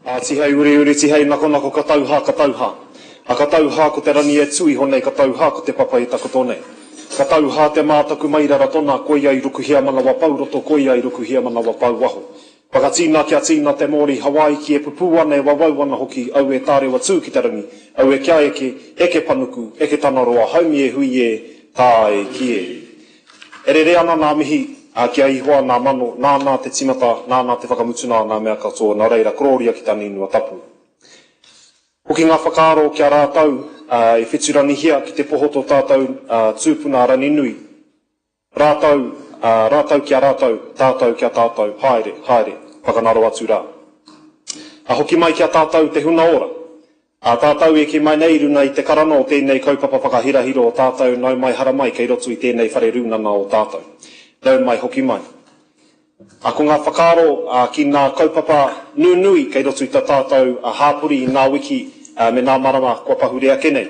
Tihai uri tihai nako katauha. A katauha ko te rani e tui honei katauha ko te papa i takotone. Katauha te mātaku mairara tona koia i ruku hia mana wapau roto koia i ruku hia mana wapau waho. Pakatina kia tina te mori Hawaii ki e pupu ana e wawau ana hoki au e tārewa tū ki te rangi. Au e kia eke panuku, eke tanaroa, haumi e hui e tā e ki e. E re ana nā mihi kia ihoa nā mano, nāna te timata, nāna te whakamutuna nā mea katoa, nā reira kororia ki tani inua tapu. Hoki ngā whakaaro kia rātau, e whiturani hia ki te pohoto tātou tūpuna rani nui. Rātau kia rātau, tātou kia tātou, haere, whakanaro atu rā. Hoki mai kia tātou te huna ora. Tātou e ki mai nei runa i te karano o tēnei kaupapa whakahirahiro o tātou, nau mai hara mai kei rotu i tēnei whare runana o tātou. Nau mai hoki mai. Ko ngā whakaaro ki ngā kaupapa nui kei rotu i tā tātou hāpuri i ngā wiki me ngā marama kua pahurea kenei.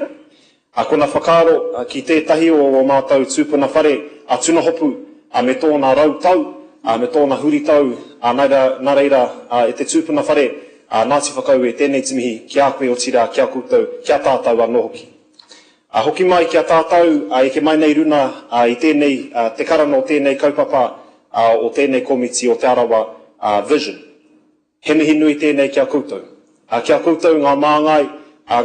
Ko ngā whakaaro ki tētahi o mātou tūpuna whare tuna hopu me tōna rautau, me tōna huritau, nā reira e te tūpuna whare Ngāti whakau e tēnei timihi kia koe o tira, kia koutou, kia tātou anō hoki. Hoki mai kia tātou e ke mai nei runa i tēnei, te karano o tēnei kaupapa o tēnei komiti o te Arawa Vision. He mihi nui tēnei kia koutou. Kia koutou ngā māngai,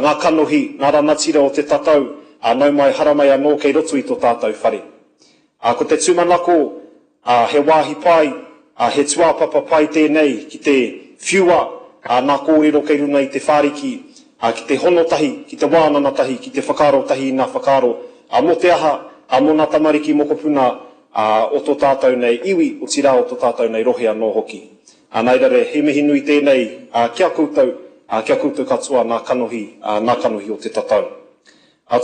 ngā kanohi, ngā ranatira o te tatau, nau mai haramai anō kei rotu i tō tātou whare. Ko te tūmanako, he wāhi pai, he tuapapa pai tēnei ki te whiua, nā kōrero kei runa i te whāriki, ki te hono tahi, ki te wānana tahi, ki te whakaro tahi i ngā whakaro, mo te aha, mo nā tamariki mokopuna o tō tātou nei iwi, o tira o tō tātou nei rohe anō hoki. Nei rere, he mihi nui tēnei, kia koutou katoa nā kanohi o te tatau.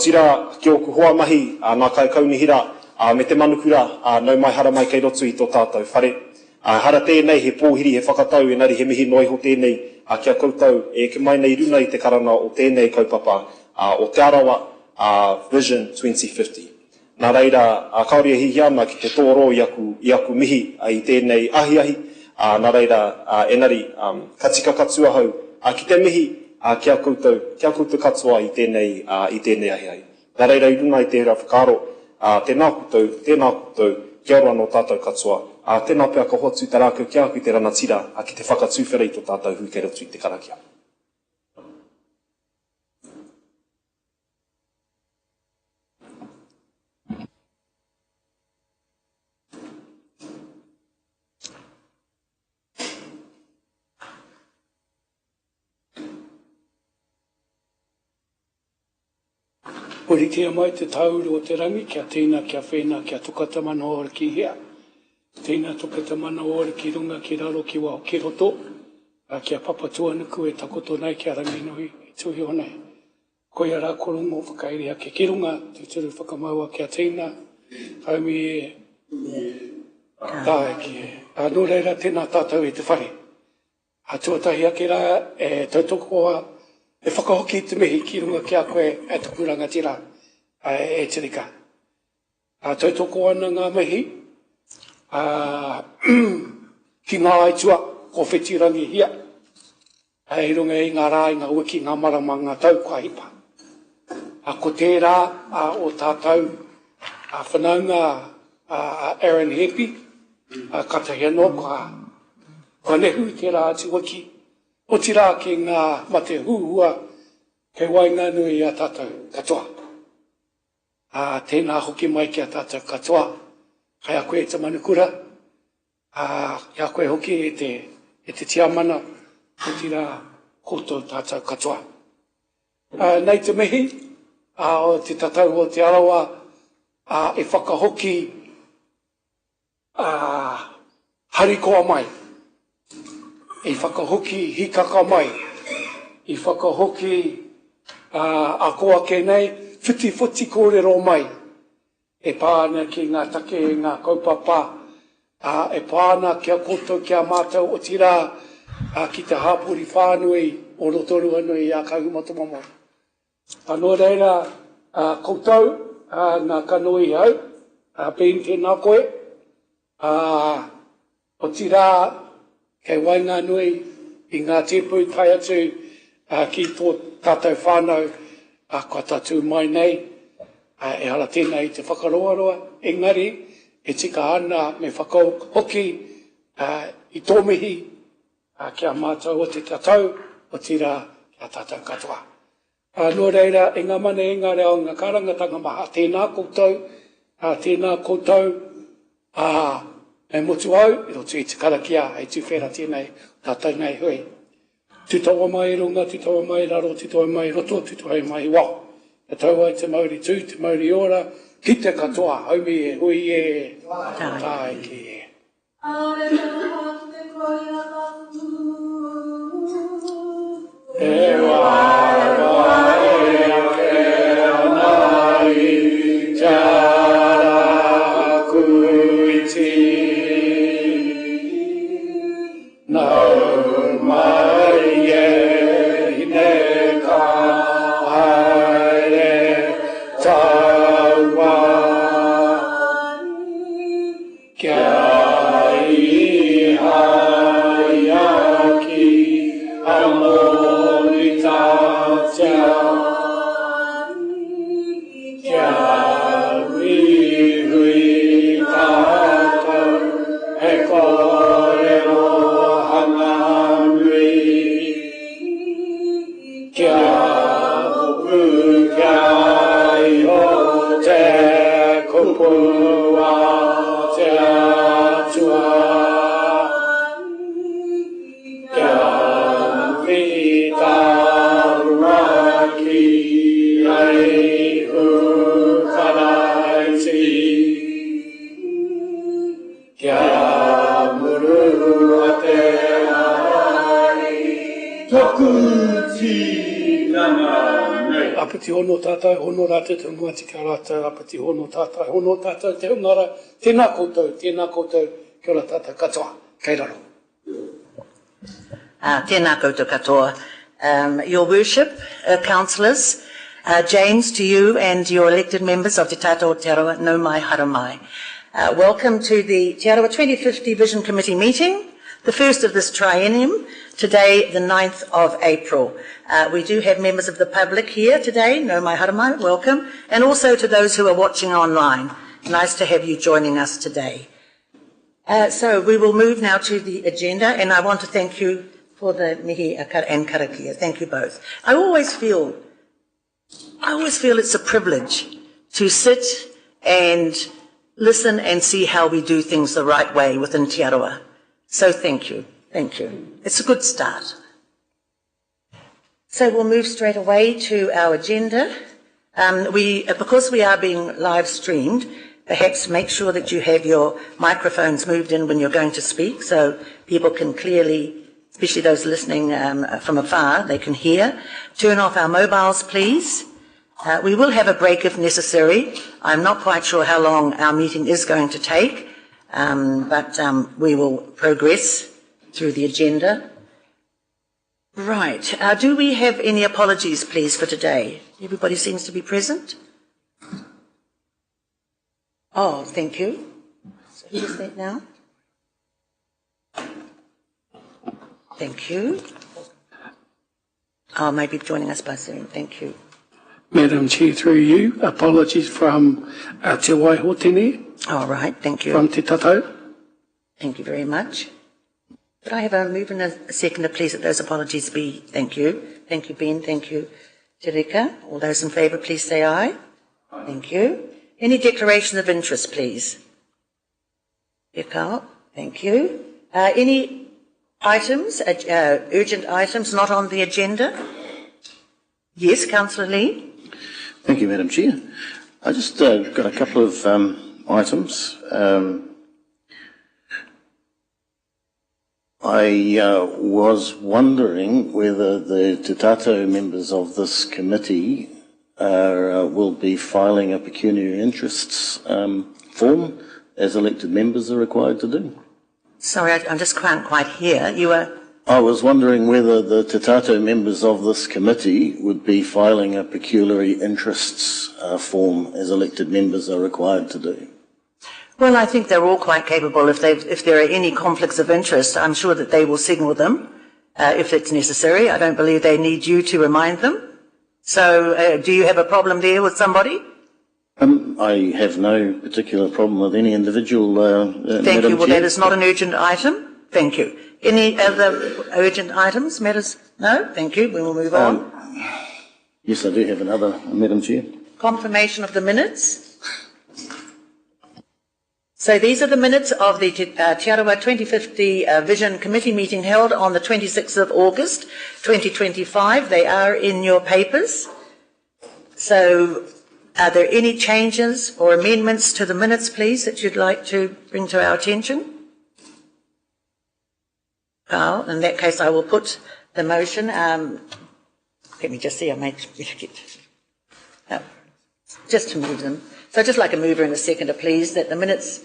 Tira, ki o kuhoa mahi, nā kai kaunihira, me te manukura, nau mai hara mai kei rotu i tō tātou whare. Hara tēnei he pōhiri, he whakatau, enari he mihi noiho tēnei, kia koutou e ke mai nei runa i te karana o tēnei kaupapa o te Arawa Vision 2050. Nā reira, kaori e hihi ana ki te tōro i aku mihi i tēnei ahiahi, nā reira, enari, katika katua hau, ki te mihi, kia koutou katoa i tēnei ahiahi. Nā reira i runa i te hera whakaro, tēnā koutou, kia ora no tātou katoa. Tēnā pēr ka hotu te rākau kia aku i te ranatira ki te whakatūwhera i tō tātou hui kei rotu i te karakia. Poritia mai te tauru o te rangi, kia tēnā, kia whēnā, kia tukata mana ora ki hea. Tēnā tukata mana ora ki runga, ki raro, ki waho, ki roto. Kia papatua nuku e takoto nei, kia rangi nui, i tuhi honei. Koia rā korongo whakairia ke ki runga, te turu whakamaua kia tēnā. Haumi tāe ki e. Nō reira tēnā tātou e te whare. Tuatahi ake rā e tautokoa, e whakahoki te mihi ki runga ki a koe e tuku rangatira e tirika. Tautoko ana ngā mihi, ki ngā aitua ko whetirangi hia. E runga i ngā rā, i ngā wiki, ngā marama, ngā tau kua hipa. Ko tērā o tātou whanaunga Aaron Hepi, katahi anō kua nehu tērā ati wiki. O tira ki ngā mate huhua kei wainga nui a tātou katoa. Tēnā hoki mai ki a tātou katoa. Kai a koe te manukura. Kia koe hoki e te tiamana. O tira koto tātou katoa. Nei te mihi, o te tatau o te Arawa, e whakahoki harikoa mai. I whakahoki hikaka mai, i whakahoki a koa ke nei, whiti kōrero mai. E pāna ki ngā take, ngā kaupapa, e pāna kia koto, kia mātou o tira, ki te hāpuri whānui o Rotorua nui a kauhumatomamo. Anō reira, koutou, ngā kanoi hau, pēn tēnā koe, o tira, kei wainga nui I ngā tēpui tai atu ki tō tātou whānau kua tātou mai nei. E ala tēnei te whakaroaroa, engari, e tika ana me whakahoki I tō mihi kia mātou o te tatau, o tira kia tātou katoa. Nō reira, e ngā mane e ngā reo ngā karangatanga maha, tēnā koutou, e motu au, e rotu I te karakia, e tūwhera tēnei, tātou nei hui. Tūtaua mai runga, tūtaua mai raro, tūtaua mai roto, tūtaua mai wā. E tau ai te mauri tū, te mauri ora, ki te katoa, haumi e, hui e, tāi ki e. E wā e anai, tiara kuiti, nau mai e hineka haere taua, kia Apati hono tātai, hono rātou te mua tika rātou, apati hono tātai, hono tātou te ungara, tēnā koutou, kia ora tātou katoa, kei raro. Tēnā koutou katoa. Your Worship, councillors, James, to you and your elected members of Te Tātou Te Arawa, no mai haramai. Welcome to the Te Arawa 2050 Vision Committee meeting, the first of this triennium, today the 9th of April. We do have members of the public here today, no mai haramai, welcome, and also to those who are watching online. Nice to have you joining us today. So we will move now to the agenda, and I want to thank you for the mihi and karakia. Thank you both. I always feel it's a privilege to sit and listen and see how we do things the right way within Te Arawa. So thank you. Thank you. It's a good start. So we'll move straight away to our agenda. Because we are being live streamed, perhaps make sure that you have your microphones moved in when you're going to speak so people can clearly, especially those listening from afar, they can hear. Turn off our mobiles, please. We will have a break if necessary. I'm not quite sure how long our meeting is going to take, but we will progress through the agenda. Right. Do we have any apologies, please, for today? Everybody seems to be present. Oh, thank you. So who is that now? Thank you. Oh, maybe joining us by Zoom. Thank you. Madam Chair, through you, apologies from Te Waihotene. All right, thank you. From Te Tatau. Thank you very much. Could I have a move and a seconder, please, that those apologies be? Thank you. Thank you, Ben. Thank you, Te Rika. All those in favour, please say aye. Aye. Thank you. Any declaration of interest, please? Carl. Thank you. Any items, urgent items not on the agenda? Yes, Councillor Lee. Thank you, Madam Chair. I just got a couple of items. I was wondering whether the Te Tātou members of this committee will be filing a pecuniary interests form as elected members are required to do. Sorry, I just can't quite hear. You were... I was wondering whether the Te Tātou members of this committee would be filing a pecuniary interests form as elected members are required to do. Well, I think they're all quite capable. If there are any conflicts of interest, I'm sure that they will signal them if it's necessary. I don't believe they need you to remind them. So do you have a problem there with somebody? I have no particular problem with any individual, Thank Madam you. Well, Chair. that is not an urgent item. Thank you. Any other urgent items, matters? No? Thank you. We will move on. Yes, I do have another, Madam Chair. Confirmation of the minutes. So these are the minutes of the Te Arawa 2050 Vision Committee meeting held on the 26th of August 2025. They are in your papers. So are there any changes or amendments to the minutes, please, that you'd like to bring to our attention? Well, in that case, I will put the motion. Let me just see, I might get just to move them. So I'd just like a mover and a seconder, please, that the minutes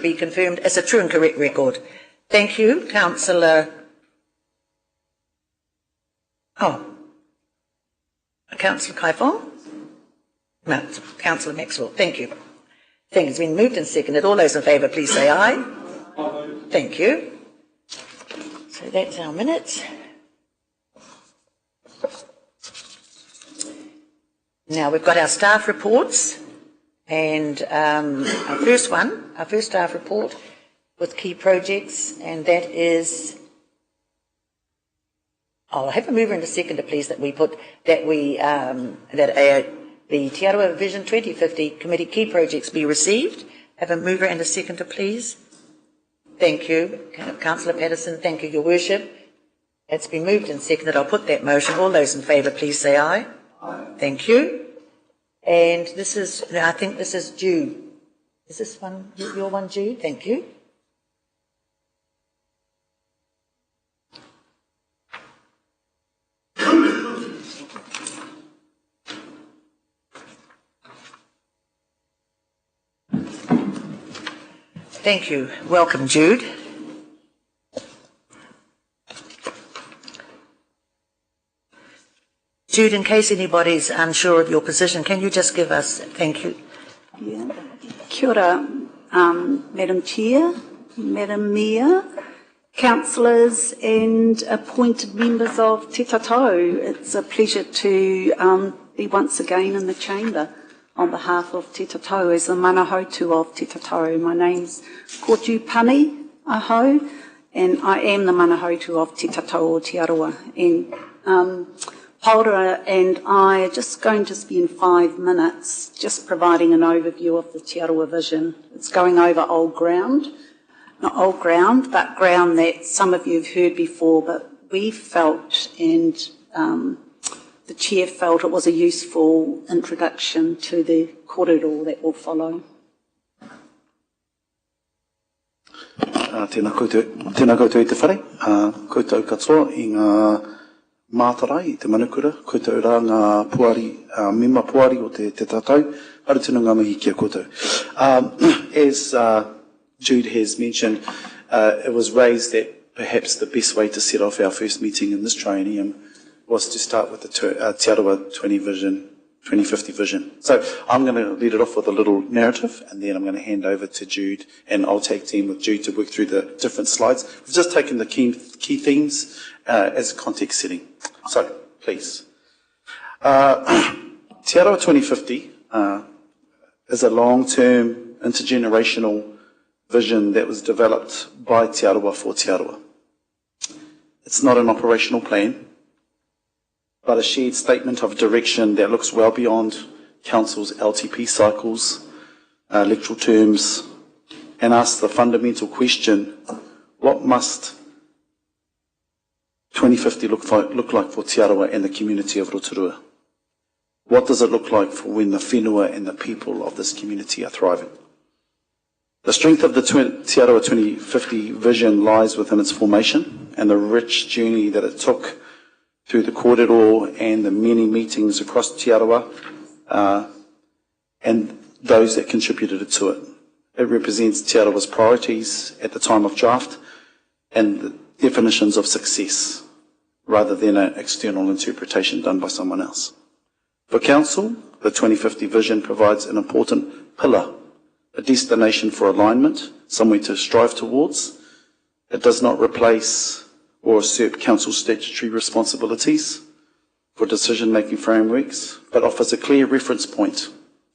be confirmed as a true and correct record. Thank you, Councillor. Councillor Kaifong? No, Councillor Maxwell. Thank you. Thing has been moved and seconded. All those in favour, please say aye. Aye. Thank you. So that's our minutes. Now we've got our staff reports, and our first staff report with key projects, and that is. I'll have a mover and a seconder, please, that we put the Te Arawa Vision 2050 Committee key projects be received. Have a mover and a seconder, please. Thank you, Councillor Patterson. Thank you, Your Worship. It's been moved and seconded. I'll put that motion. All those in favour, please say aye. Aye. Thank you. And this is, I think this is Jude. Is this one your one, Jude? Thank you. Thank you. Welcome, Jude. Jude, in case anybody's unsure of your position, can you just give us, thank you. Yeah. Kia ora, Madam Chair, Madam Mayor, councillors and appointed members of Te Tatau. It's a pleasure to be once again in the chamber on behalf of Te Tatau as the manahautu of Te Tatau. My name's Kotu Pani Aho, and I am the manahautu of Te Tatau o Te Arawa. And Paura and I are just going to spend 5 minutes just providing an overview of the Te Arawa vision. It's going over old ground, not old ground, but ground that some of you have heard before, but we felt and the Chair felt it was a useful introduction to the kōrero that will follow. Tēnā koutou i te whare, koutou katoa i ngā mātarai, i te manukura, koutou rā ngā puari, mema puari o te tatau, haru tino ngā mihi kia koutou. As Jude has mentioned, it was raised that perhaps the best way to set off our first meeting in this triennium was to start with the Te Arawa 2050 vision. So I'm going to lead it off with a little narrative, and then I'm going to hand over to Jude, and I'll tag team with Jude to work through the different slides. We've just taken the key themes as a context setting. So, please. Te Arawa 2050 is a long-term, intergenerational vision that was developed by Te Arawa for Te Arawa. It's not an operational plan, but a shared statement of direction that looks well beyond Council's LTP cycles, electoral terms, and asks the fundamental question, what must 2050 look like for Te Arawa and the community of Rotorua? What does it look like for when the whenua and the people of this community are thriving? The strength of the Te Arawa 2050 vision lies within its formation and the rich journey that it took through the kōrero and the many meetings across Te Arawa and those that contributed to it. It represents Te Arawa's priorities at the time of draft and the definitions of success, rather than an external interpretation done by someone else. For Council, the 2050 vision provides an important pillar, a destination for alignment, somewhere to strive towards. It does not replace or usurp council statutory responsibilities for decision-making frameworks, but offers a clear reference point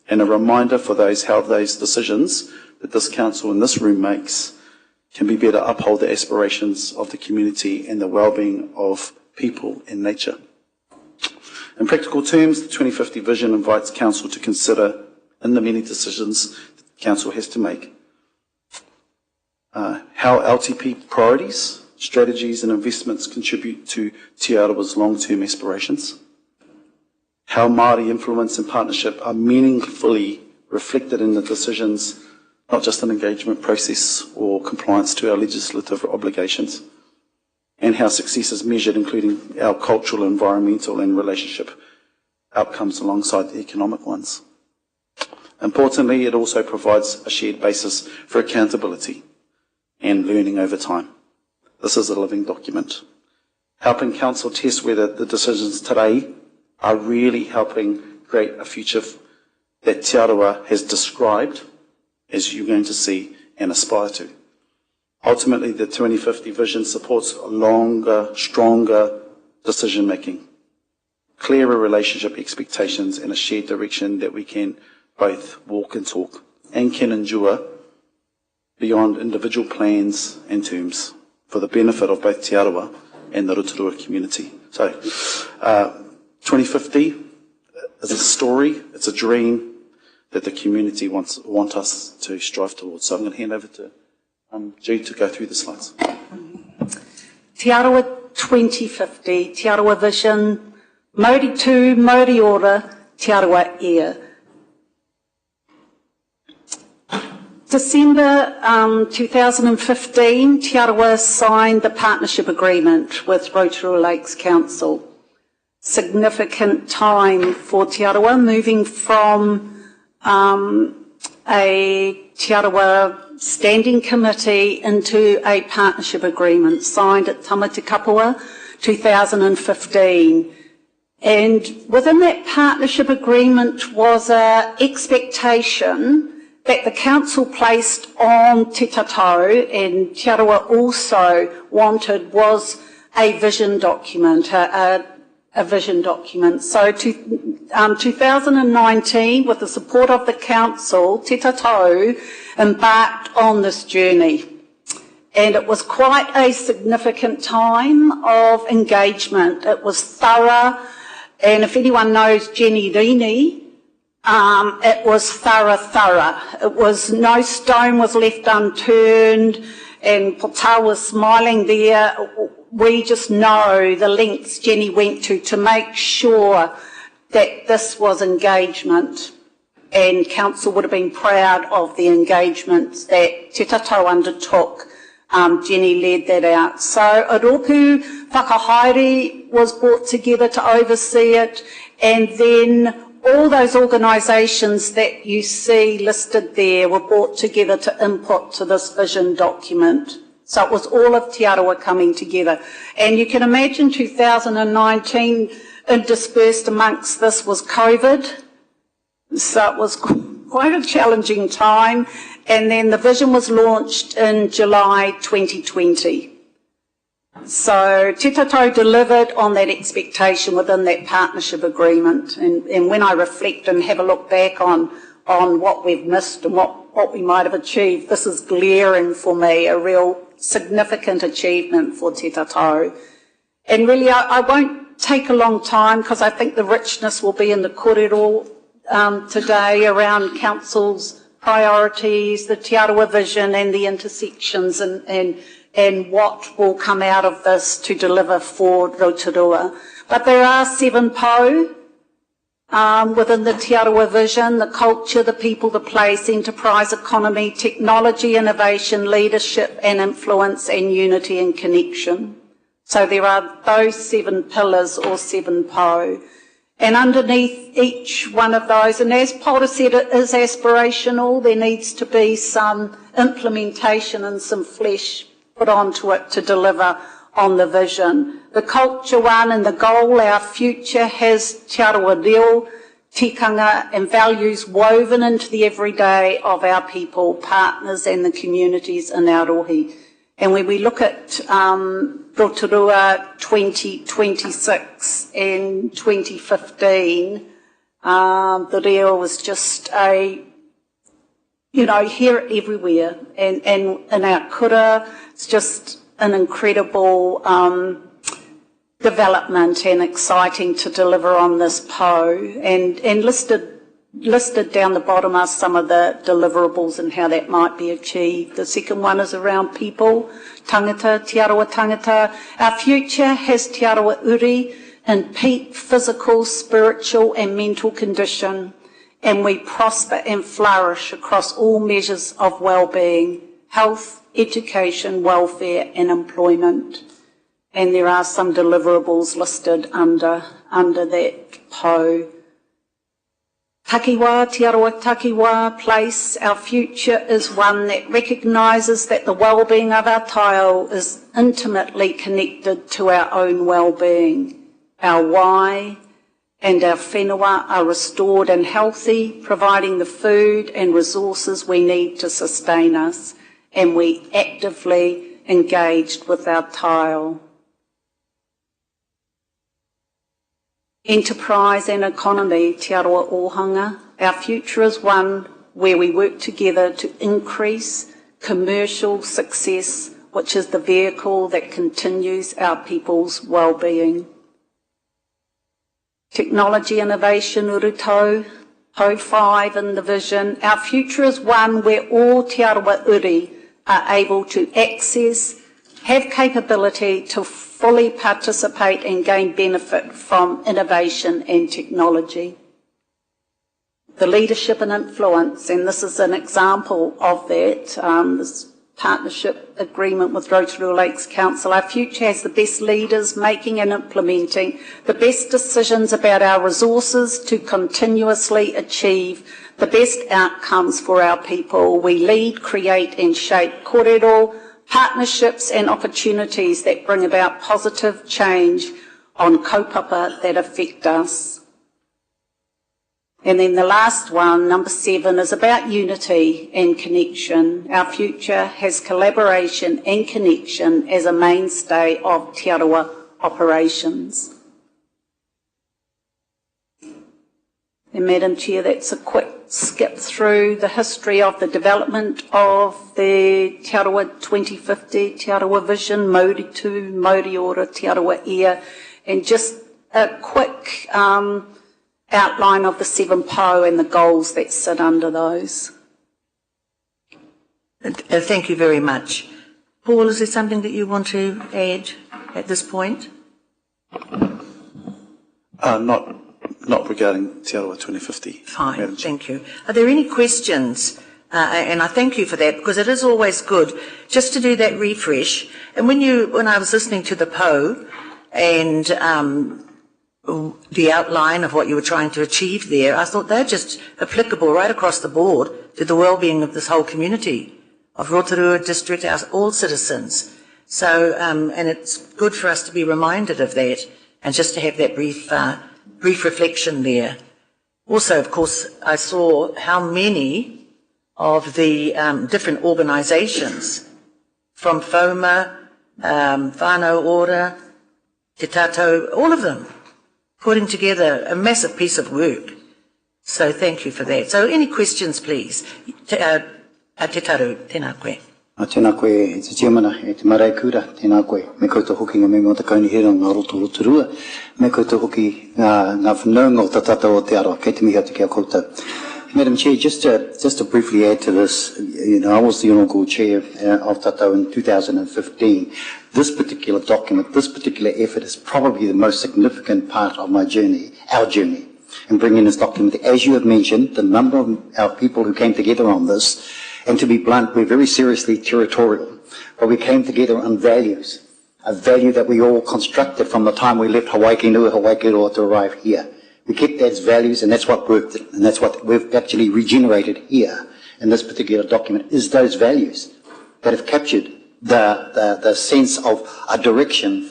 and a reminder for those how those decisions that this council in this room makes can be better uphold the aspirations of the community and the well-being of people and nature. In practical terms, the 2050 vision invites council to consider in the many decisions that council has to make how LTP priorities, strategies and investments contribute to Te Arawa's long-term aspirations, how Māori influence and partnership are meaningfully reflected in the decisions, not just an engagement process or compliance to our legislative obligations, and how success is measured, including our cultural, environmental and relationship outcomes alongside the economic ones. Importantly, it also provides a shared basis for accountability and learning over time. This is a living document, helping council test whether the decisions today are really helping create a future that Te Arawa has described, as you're going to see and aspire to. Ultimately, the 2050 vision supports longer, stronger decision-making, clearer relationship expectations, and a shared direction that we can both walk and talk and can endure beyond individual plans and terms for the benefit of both Te Arawa and the Rotorua community. So, 2050 is a story, it's a dream that the community want us to strive towards. So I'm going to hand over to Jude to go through the slides. Te Arawa 2050, Te Arawa Vision, Mauri Tu, Mauri Ora, Te Arawa Ea. December 2015, Te Arawa signed the partnership agreement with Rotorua Lakes Council. Significant time for Te Arawa, moving from a Te Arawa standing committee into a partnership agreement signed at Tamati Kapua 2015. And within that partnership agreement was an expectation that the council placed on Te Tatau, and Te Arawa also wanted, was a vision document, a vision document. So 2019, with the support of the council, Te Tatau embarked on this journey. And it was quite a significant time of engagement. It was thorough, and if anyone knows Jenny Rini, it was thorough. It was no stone was left unturned, and Potau was smiling there. We just know the lengths Jenny went to make sure that this was engagement, and council would have been proud of the engagements that Te Tatau undertook. Jenny led that out. So Oropu Whakahaere was brought together to oversee it, and then all those organisations that you see listed there were brought together to input to this vision document. So it was all of Te Arawa coming together. And you can imagine 2019, interspersed amongst this was COVID. So it was quite a challenging time. And then the vision was launched in July 2020. So Te Tatau delivered on that expectation within that partnership agreement. And when I reflect and have a look back on what we've missed and what we might have achieved, this is glaring for me, a real significant achievement for Te Tatau. And really, I won't take a long time because I think the richness will be in the kōrero today around council's priorities, the Te Arawa vision and the intersections and what will come out of this to deliver for Rotorua. But there are 7 po within the Te Arawa vision: the culture, the people, the place, enterprise, economy, technology, innovation, leadership and influence, and unity and connection. So there are those 7 pillars or 7 po. And underneath each one of those, and as Paula said, it is aspirational, there needs to be some implementation and some flesh put onto it to deliver on the vision. The culture one and the goal, our future, has Te Arawa reo, tikanga and values woven into the everyday of our people, partners and the communities in our rohi. And when we look at Rotorua 2026 and 2015, the reo was just here everywhere. And in our kura, it's just an incredible development and exciting to deliver on this PO. And listed down the bottom are some of the deliverables and how that might be achieved. The second one is around people, tangata, te arawa tangata. Our future has te arawa uri in peak physical, spiritual and mental condition, and we prosper and flourish across all measures of well-being, health, education, welfare and employment. And there are some deliverables listed under that PO. Takiwa, te arawa takiwa place, our future is one that recognises that the well-being of our taiao is intimately connected to our own well-being. Our wai and our whenua are restored and healthy, providing the food and resources we need to sustain us, and we actively engaged with our taiao. Enterprise and economy, te arawa ohanga. Our future is one where we work together to increase commercial success, which is the vehicle that continues our people's well-being. Technology innovation, urutau, PO 5 in the vision. Our future is one where all te arawa uri are able to access, have capability to fully participate and gain benefit from innovation and technology. The leadership and influence, and this is an example of that, this partnership agreement with Rotorua Lakes Council. Our future has the best leaders making and implementing the best decisions about our resources to continuously achieve the best outcomes for our people. We lead, create and shape kōrero, partnerships and opportunities that bring about positive change on kaupapa that affect us. And then the last one, number 7, is about unity and connection. Our future has collaboration and connection as a mainstay of te arawa operations. And Madam Chair, that's a quick skip through the history of the development of the Te Arawa 2050, Te Arawa Vision, Mauri Tu, Mauri Ora, Te Arawa Ea, and just a quick outline of the 7 PO and the goals that sit under those. Thank you very much. Paul, is there something that you want to add at this point? Not regarding Te Arawa 2050. Fine, thank you. Are there any questions? And I thank you for that, because it is always good just to do that refresh. And when I was listening to the PO and the outline of what you were trying to achieve there, I thought they're just applicable right across the board to the well-being of this whole community of Rotorua District, all citizens. So, and it's good for us to be reminded of that and just to have that brief reflection there. Also, of course, I saw how many of the different organisations, from FOMA, Whānau Ora, Te Tātou, all of them, putting together a massive piece of work. So thank you for that. So any questions, please? Te Taru, tēnā koe. Tēnā koe, e te tiamana, e te marae kura, tēnā koe. Me koutou hoki ngā mea te kaunihera ngā Rotorua, me koutou hoki ngā whanaunga o te tata o te aroa, kei te mihi atu kia koutou. Madam Chair, just to briefly add to this, I was the inaugural chair of Tatau in 2015. This particular document, this particular effort is probably the most significant part of my journey, our journey, in bringing this document. As you have mentioned, the number of our people who came together on this, and to be blunt, we're very seriously territorial, but we came together on values, a value that we all constructed from the time we left Hawaii Roa to arrive here. We kept that as values, and that's what worked, and that's what we've actually regenerated here in this particular document, is those values that have captured the sense of a direction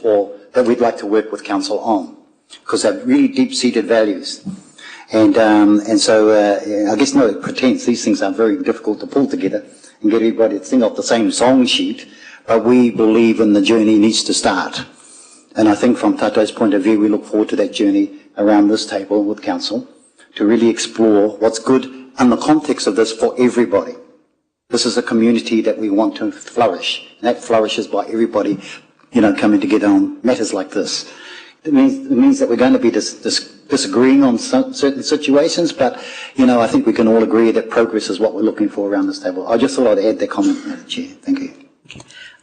that we'd like to work with Council on, because they're really deep-seated values. And so I guess no pretense, these things are very difficult to pull together and get everybody to sing off the same song sheet, but we believe in the journey needs to start. And I think from Tato's point of view, we look forward to that journey around this table with Council to really explore what's good in the context of this for everybody. This is a community that we want to flourish, and that flourishes by everybody, coming together on matters like this. It means that we're going to be disagreeing on certain situations, but, I think we can all agree that progress is what we're looking for around this table. I just thought I'd add that comment, Madam Chair. Thank you.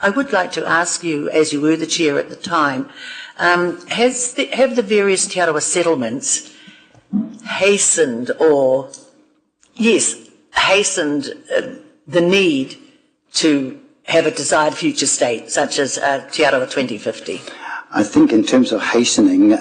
I would like to ask you, as you were the chair at the time, have the various Te Arawa settlements hastened the need to have a desired future state, such as Te Arawa 2050? I think in terms of hastening,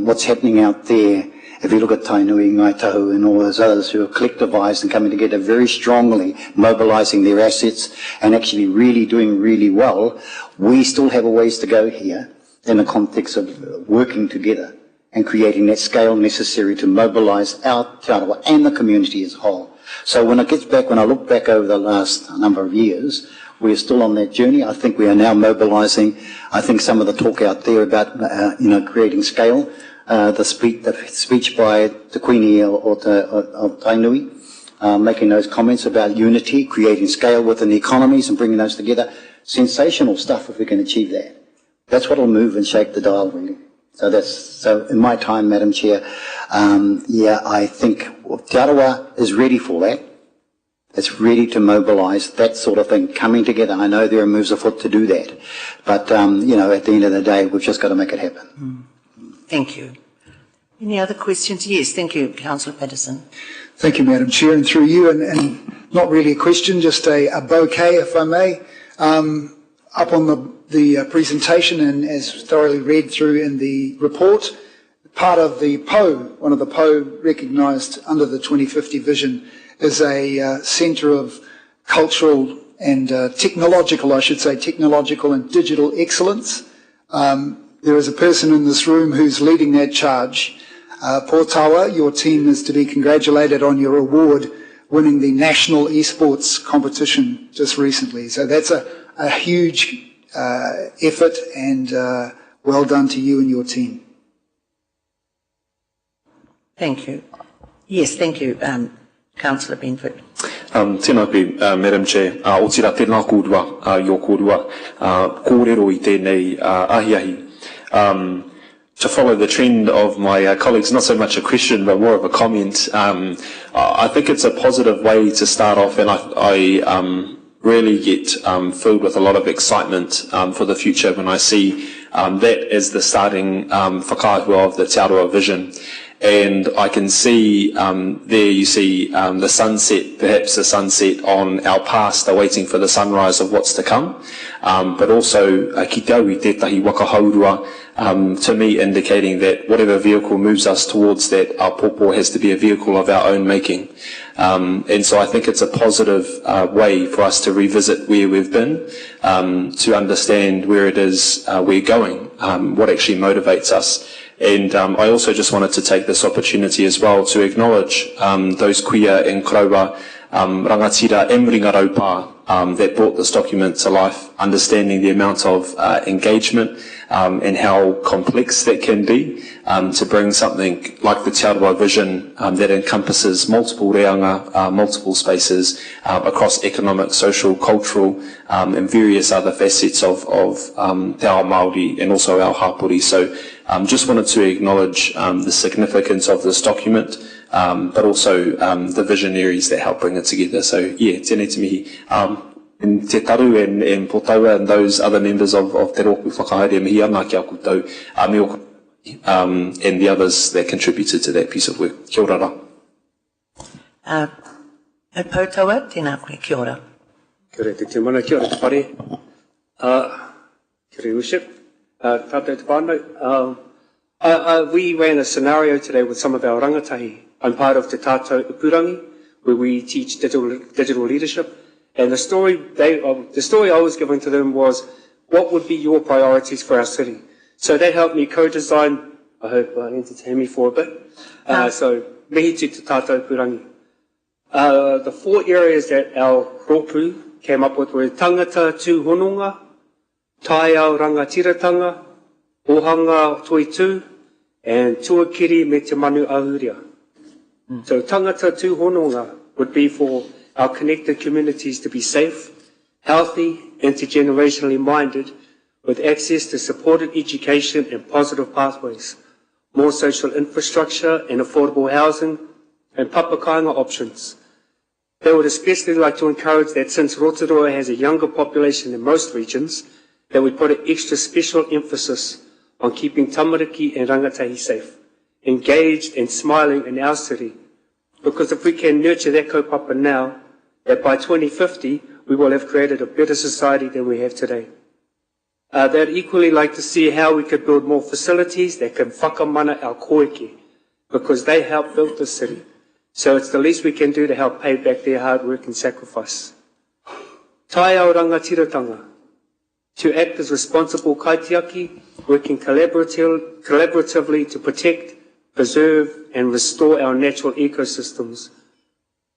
what's happening out there, if you look at Tainui, Ngai Tahu and all those others who are collectivised and coming together very strongly, mobilising their assets and actually really doing really well, we still have a ways to go here in the context of working together and creating that scale necessary to mobilise our Te Arawa and the community as a whole. So when I look back over the last number of years, we're still on that journey. I think we are now mobilising. I think some of the talk out there about, creating scale, the speech by Te Queenie of Tainui, making those comments about unity, creating scale within the economies and bringing those together. Sensational stuff if we can achieve that. That's what will move and shake the dial, really. So in my time, Madam Chair, I think Te Arawa is ready for that. It's ready to mobilise that sort of thing, coming together. I know there are moves afoot to do that. But, at the end of the day, we've just got to make it happen. Thank you. Any other questions? Yes, thank you, Councillor Patterson. Thank you, Madam Chair, and through you, and not really a question, just a bouquet, if I may. Up on the presentation, and as thoroughly read through in the report, part of the PO, one of the PO recognised under the 2050 vision, is a centre of cultural and technological and digital excellence. There is a person in this room who's leading that charge. Pōtawa, your team is to be congratulated on your award, winning the national esports competition just recently. So that's a huge effort, and well done to you and your team. Thank you. Yes, thank you, Councillor Benford. Tēnā koe, Madam Chair, o tira tēnā kōrua, i o kōrua, kōrero I tēnei ahi. To follow the trend of my colleagues, not so much a question, but more of a comment, I think it's a positive way to start off, and I really get filled with a lot of excitement for the future when I see that as the starting whakaahua of the Te Arawa vision. And I can see there you see the sunset, perhaps the sunset on our past, awaiting for the sunrise of what's to come. But also ki te au I tētahi wakahaurua, to me indicating that whatever vehicle moves us towards that, our pōpō has to be a vehicle of our own making. And so I think it's a positive way for us to revisit where we've been, to understand where it is we're going, what actually motivates us. And I also just wanted to take this opportunity as well to acknowledge those kuia and karaua rangatira emringa raupā that brought this document to life, understanding the amount of engagement and how complex that can be to bring something like the Te Arawa vision that encompasses multiple reanga, multiple spaces across economic, social, cultural and various other facets of te ao Māori and also our hapori. So just wanted to acknowledge the significance of this document, but also the visionaries that help bring it together. So yeah, tēnei te mihi. And Te Taru and Pōtaua and those other members of Te Rōku Whakahaere mihi ana ki a koutou, and the others that contributed to that piece of work. Kia ora rā. Pōtaua, tēnā koe, kia ora. Kia ora te mana, kia ora te whare. Kia ora worship. Tātou te whānau. We ran a scenario today with some of our rangatahi. I'm part of Te Tātou Upurangi, where we teach digital leadership. And the story I was giving to them was, what would be your priorities for our city? So they helped me co-design. I hope entertain me for a bit. So mihi te Tātou Upurangi. The 4 areas that our rōpū came up with were tangata tūhononga, Tai Ao Rangatiratanga, Ohanga Toitu, and Tuakiri me te manu ahuria. So tangata tūhononga would be for our connected communities to be safe, healthy, intergenerationally minded, with access to supported education and positive pathways, more social infrastructure and affordable housing, and papakainga options. They would especially like to encourage that since Rotorua has a younger population than most regions, that we put an extra special emphasis on keeping tamariki and rangatahi safe, engaged and smiling in our city. Because if we can nurture that kaupapa now, that by 2050 we will have created a better society than we have today. They'd equally like to see how we could build more facilities that can whakamana our koike, because they helped build the city. So it's the least we can do to help pay back their hard work and sacrifice. Tai Ao Rangatiratanga, to act as responsible kaitiaki, working collaboratively to protect, preserve and restore our natural ecosystems,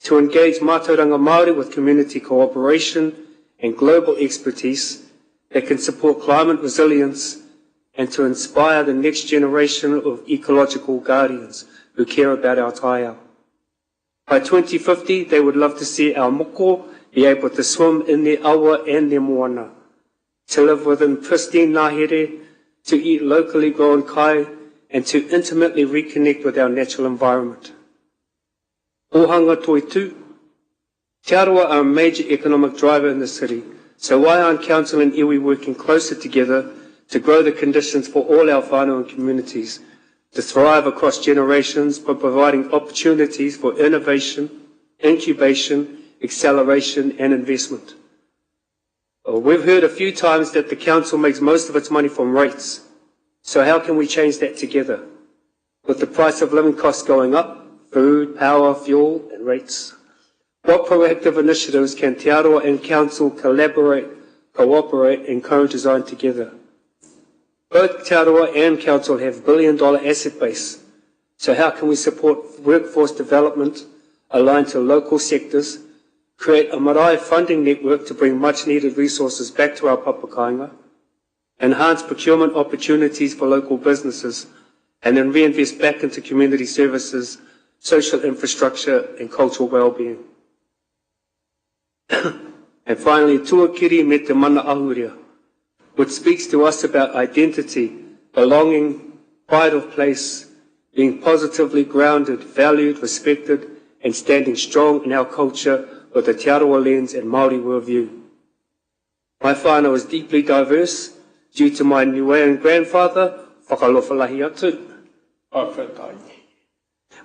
to engage mātauranga Māori with community cooperation and global expertise that can support climate resilience, and to inspire the next generation of ecological guardians who care about our taiao. By 2050, they would love to see our moko be able to swim in their awa and their moana, to live within pristine ngahere, to eat locally grown kai, and to intimately reconnect with our natural environment. Ohanga Toitu, Te Arawa are a major economic driver in the city, so why aren't Council and iwi working closer together to grow the conditions for all our whānau and communities to thrive across generations by providing opportunities for innovation, incubation, acceleration and investment? We've heard a few times that the Council makes most of its money from rates, so how can we change that together? With the price of living costs going up, food, power, fuel and rates. What proactive initiatives can Te Arawa and Council collaborate, cooperate and co-design together? Both Te Arawa and Council have billion-dollar asset base, so how can we support workforce development aligned to local sectors, create a marae funding network to bring much-needed resources back to our papakainga, enhance procurement opportunities for local businesses, and then reinvest back into community services, social infrastructure and cultural well-being? And finally, tuakiri me te mana ahuria, which speaks to us about identity, belonging, pride of place, being positively grounded, valued, respected, and standing strong in our culture with a Te Arawa lens and Māori worldview. My whānau is deeply diverse due to my Niuean grandfather, whakalofalahi atu.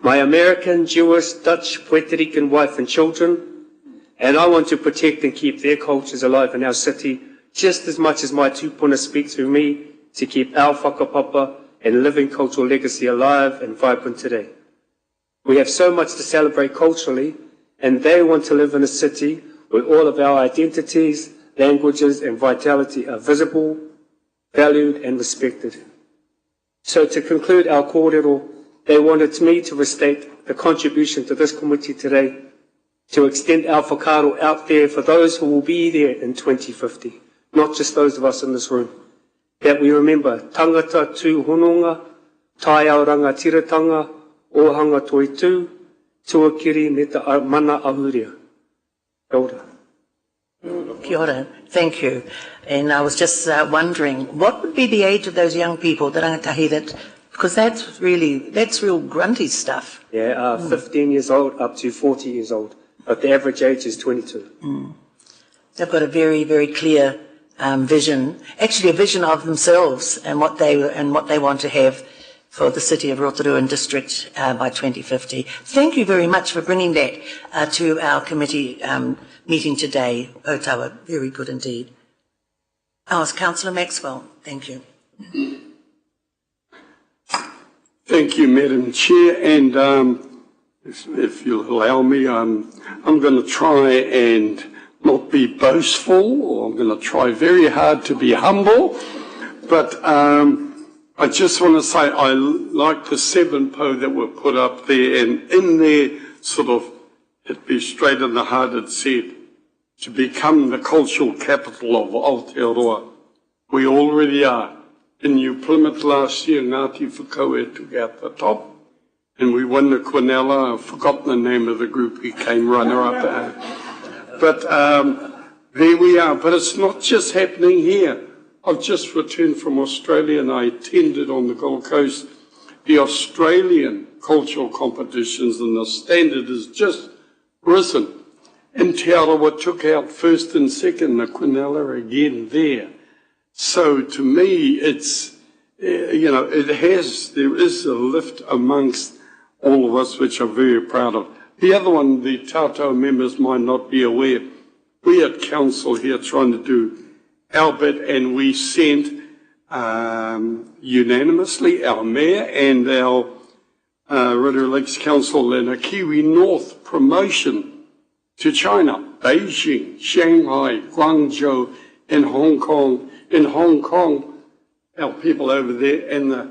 My American, Jewish, Dutch, Puerto Rican wife and children, and I want to protect and keep their cultures alive in our city just as much as my tūpuna speak through me to keep our whakapapa and living cultural legacy alive and vibrant today. We have so much to celebrate culturally, and they want to live in a city where all of our identities, languages and vitality are visible, valued and respected. So to conclude our kōrero, they wanted me to restate the contribution to this committee today, to extend our whakaaro out there for those who will be there in 2050, not just those of us in this room, that we remember tangata tūhononga, tai ao rangatiratanga, ohanga toitu, tuakiri me te mana ahuria. Kia ora. Kia ora. Thank you. And I was just wondering, what would be the age of those young people, the rangatahi, that, because that's real grunty stuff. Yeah, 15 years old up to 40 years old, but the average age is 22. They've got a very, very clear vision, actually a vision of themselves and what they want to have for the city of Rotorua and district by 2050. Thank you very much for bringing that to our committee meeting today, Otawa. Very good indeed. It's Councillor Maxwell. Thank you. Thank you, Madam Chair, and if you'll allow me, I'm going to try and not be boastful, or I'm going to try very hard to be humble, but I just want to say I like the 7 po that were put up there, and in there sort of hit me straight in the heart. It said, to become the cultural capital of Aotearoa. We already are. In New Plymouth last year, Ngāti Whakaue took out the top, and we won the Quinella. I've forgotten the name of the group who came runner-up. But there we are. But it's not just happening here. I've just returned from Australia, and I attended on the Gold Coast the Australian cultural competitions, and the standard has just risen. And Te Arawa took out first and second, the Quinella again there. So to me, it's, there is a lift amongst all of us, which I'm very proud of. The other one, the Tātou members might not be aware, we at Council here trying to do our bit, and we sent unanimously our Mayor and our Rotorua Lakes Council and a Kiwi North promotion to China, Beijing, Shanghai, Guangzhou, and Hong Kong. In Hong Kong, our people over there and the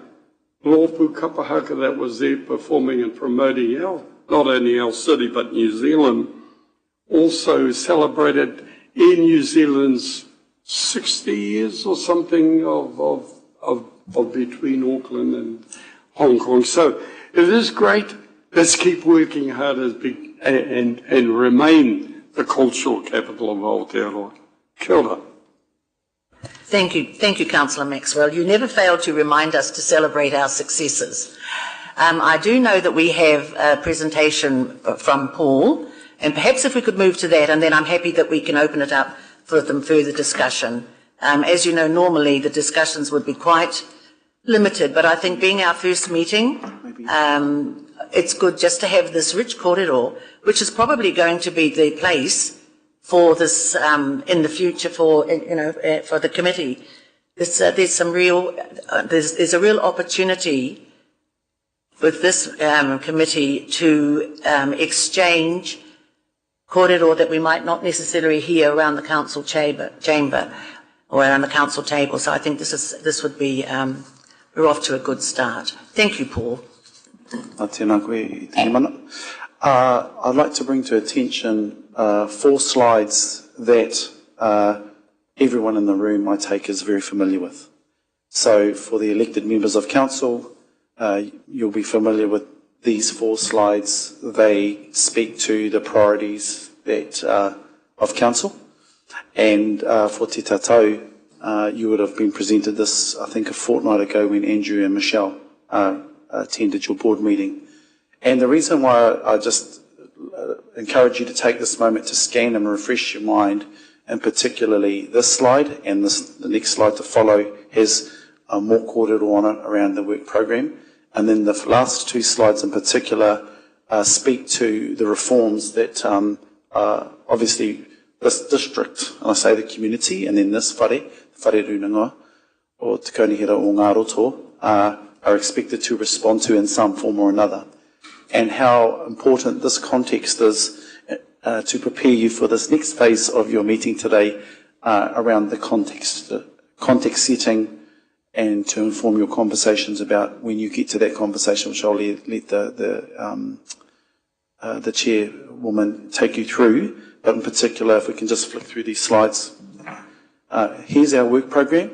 Lōpu Kapahaka that was there performing and promoting not only our city but New Zealand, also celebrated Air New Zealand's 60 years or something of between Auckland and Hong Kong. So it is great. Let's keep working hard and remain the cultural capital of Aotearoa. Kia ora. Thank you, Councillor Maxwell. You never fail to remind us to celebrate our successes. I do know that we have a presentation from Paul, and perhaps if we could move to that, and then I'm happy that we can open it up for some further discussion. As you know, normally the discussions would be quite limited, but I think being our first meeting, it's good just to have this rich corridor, which is probably going to be the place for this in the future for the committee. There's a real opportunity with this committee to exchange corridor that we might not necessarily hear around the council chamber or around the council table. So I think this would be we're off to a good start. Thank you, Paul. I'd like to bring to attention 4 slides that everyone in the room, I take, is very familiar with. So for the elected members of council, you'll be familiar with these 4 slides. They speak to the priorities that of council. And for Te Tātou, you would have been presented this, I think, a fortnight ago when Andrew and Michelle attended your board meeting. And the reason why I just encourage you to take this moment to scan and refresh your mind, and particularly this slide and the next slide to follow has more quartered on it around the work program. And then the last 2 slides in particular speak to the reforms that obviously this district, and I say the community, and then this whare runanga, or Te Kaunihera o Ngā Roto, are expected to respond to in some form or another. And how important this context is to prepare you for this next phase of your meeting today around the context setting, and to inform your conversations about when you get to that conversation, which I'll let the chairwoman take you through. But in particular, if we can just flick through these slides. Here's our work program.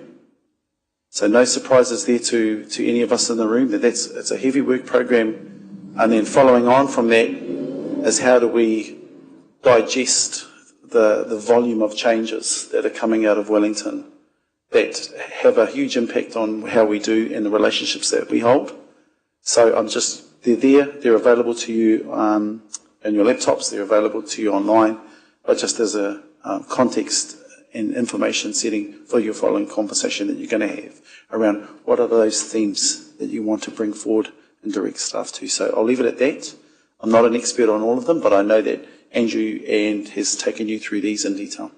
So no surprises there to any of us in the room that it's a heavy work program. And then following on from that is how do we digest the volume of changes that are coming out of Wellington that have a huge impact on how we do and the relationships that we hold. So they're available to you in your laptops, they're available to you online, but just as a context and information setting for your following conversation that you're going to have around what are those themes that you want to bring forward and direct staff to. So I'll leave it at that. I'm not an expert on all of them, but I know that Andrew has taken you through these in detail.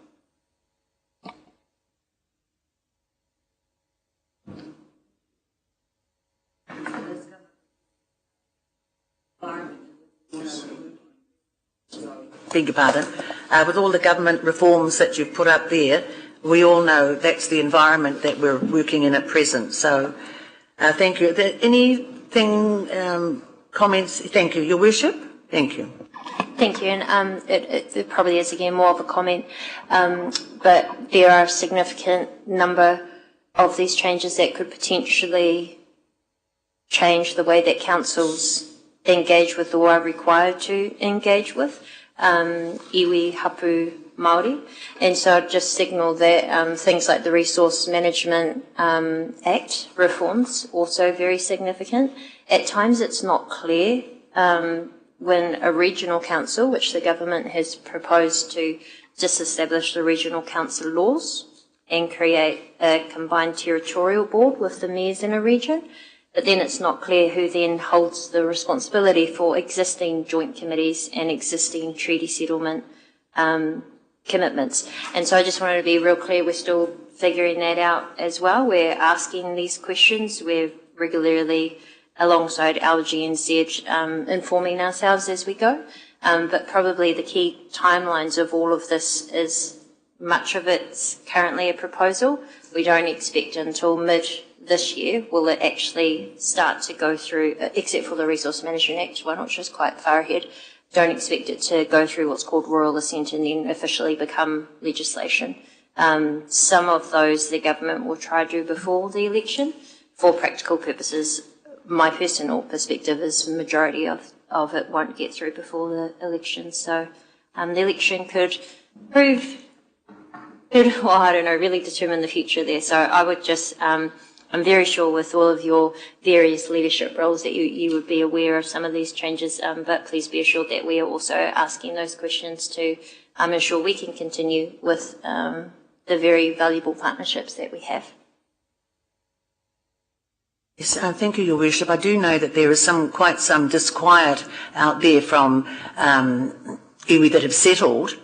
Beg your pardon. With all the government reforms that you've put up there, we all know that's the environment that we're working in at present. So thank you. Anything, comments? Thank you. Your Worship? Thank you. Thank you. And it probably is, again, more of a comment, but there are a significant number of these changes that could potentially change the way that councils engage with or are required to engage with iwi hapu Māori. And so I'd just signal that things like the Resource Management Act reforms also very significant. At times it's not clear when a regional council, which the government has proposed to disestablish the regional council laws and create a combined territorial board with the mayors in a region, but then it's not clear who then holds the responsibility for existing joint committees and existing treaty settlement commitments. And so I just wanted to be real clear, we're still figuring that out as well. We're asking these questions. We're regularly, alongside LG and ZED, informing ourselves as we go. But probably the key timelines of all of this is much of it's currently a proposal. We don't expect until mid this year will it actually start to go through, except for the Resource Management Act one, which is quite far ahead. Don't expect it to go through what's called royal assent and then officially become legislation. Some of those the government will try to do before the election. For practical purposes, my personal perspective is the majority of it won't get through before the election. So the election could prove, well, I don't know, really determine the future there. So I would just, I'm very sure with all of your various leadership roles that you would be aware of some of these changes, but please be assured that we are also asking those questions to ensure we can continue with the very valuable partnerships that we have. Yes, thank you, Your Worship. I do know that there is quite some disquiet out there from iwi that have settled,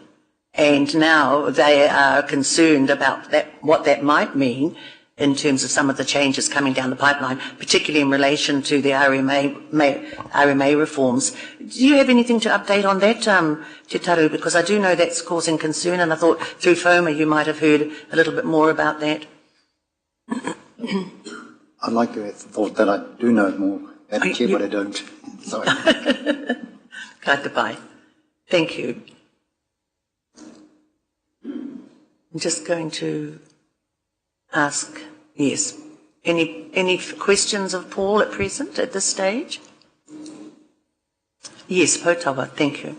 and now they are concerned about what that might mean in terms of some of the changes coming down the pipeline, particularly in relation to the RMA reforms. Do you have anything to update on that, Te Taru? Because I do know that's causing concern, and I thought through FOMA you might have heard a little bit more about that. I'd like to have thought that I do know more, Madam Chair, but I don't. Sorry. Glad to buy. Thank you. I'm just going to ask, yes, any questions of Paul at present at this stage? Yes, Potawa, thank you.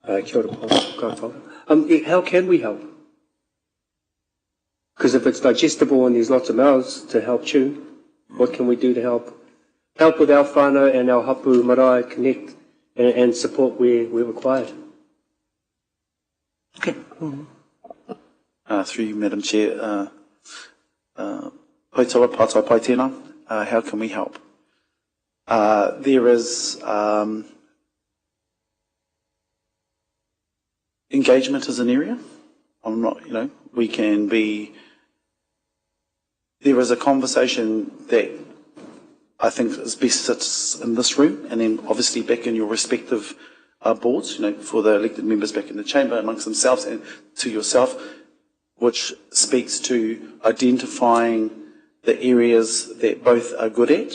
Kia ora, Paul. How can we help? Because if it's digestible and there's lots of mouths to help chew, what can we do to help? Help with our whānau and our hapu marae connect and support where we're required. Okay. Through you, Madam Chair, Potawa Pātai Pai tēnā, how can we help? There is engagement as an area. I'm not, we can be. There is a conversation that I think is best sits in this room, and then obviously back in your respective boards, for the elected members back in the chamber amongst themselves and to yourself, which speaks to identifying the areas that both are good at,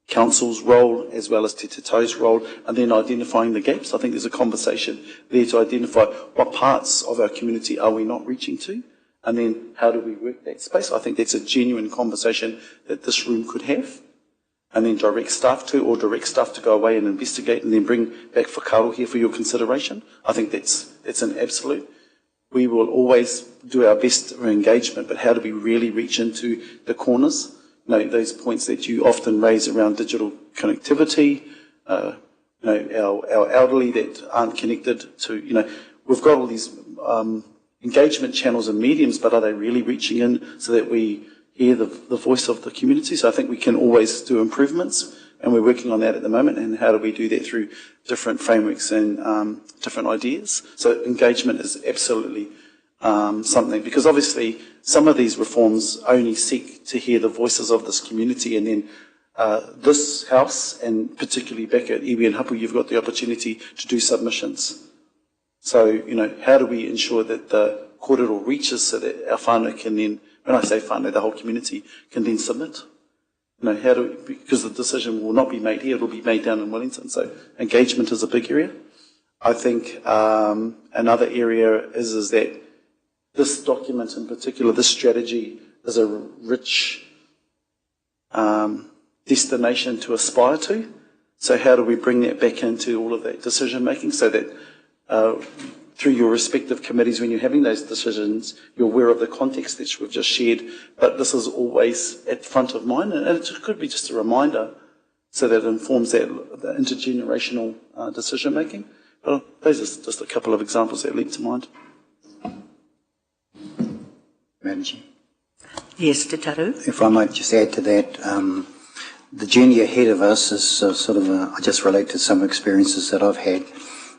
council's role as well as Te Tau's role, and then identifying the gaps. I think there's a conversation there to identify what parts of our community are we not reaching to, and then how do we work that space. I think that's a genuine conversation that this room could have, and then direct staff to go away and investigate and then bring back whakaaro here for your consideration. I think that's an absolute. We will always do our best for engagement, but how do we really reach into the corners? Those points that you often raise around digital connectivity, our elderly that aren't connected to, we've got all these engagement channels and mediums, but are they really reaching in so that we hear the voice of the community? So I think we can always do improvements, and we're working on that at the moment. And how do we do that through different frameworks and different ideas? So engagement is absolutely something, because obviously some of these reforms only seek to hear the voices of this community, and then this House, and particularly back at iwi and hapu, you've got the opportunity to do submissions. So, how do we ensure that the kōrero reaches so that our whānau can then, when I say whānau, the whole community can then submit? Because the decision will not be made here, it will be made down in Wellington. So engagement is a big area. I think another area is that this document in particular, this strategy, rich destination to aspire to. So how do we bring that back into all of that decision making so that through your respective committees when you're having those decisions, you're aware of the context that we've just shared, but this is always at front of mind, and it could be just a reminder so that it informs that the intergenerational decision making. But those are just a couple of examples that leap to mind. Madam Chair. Yes, Te Taru. If I might just add to that, the journey ahead of us is I just relate to some experiences that I've had.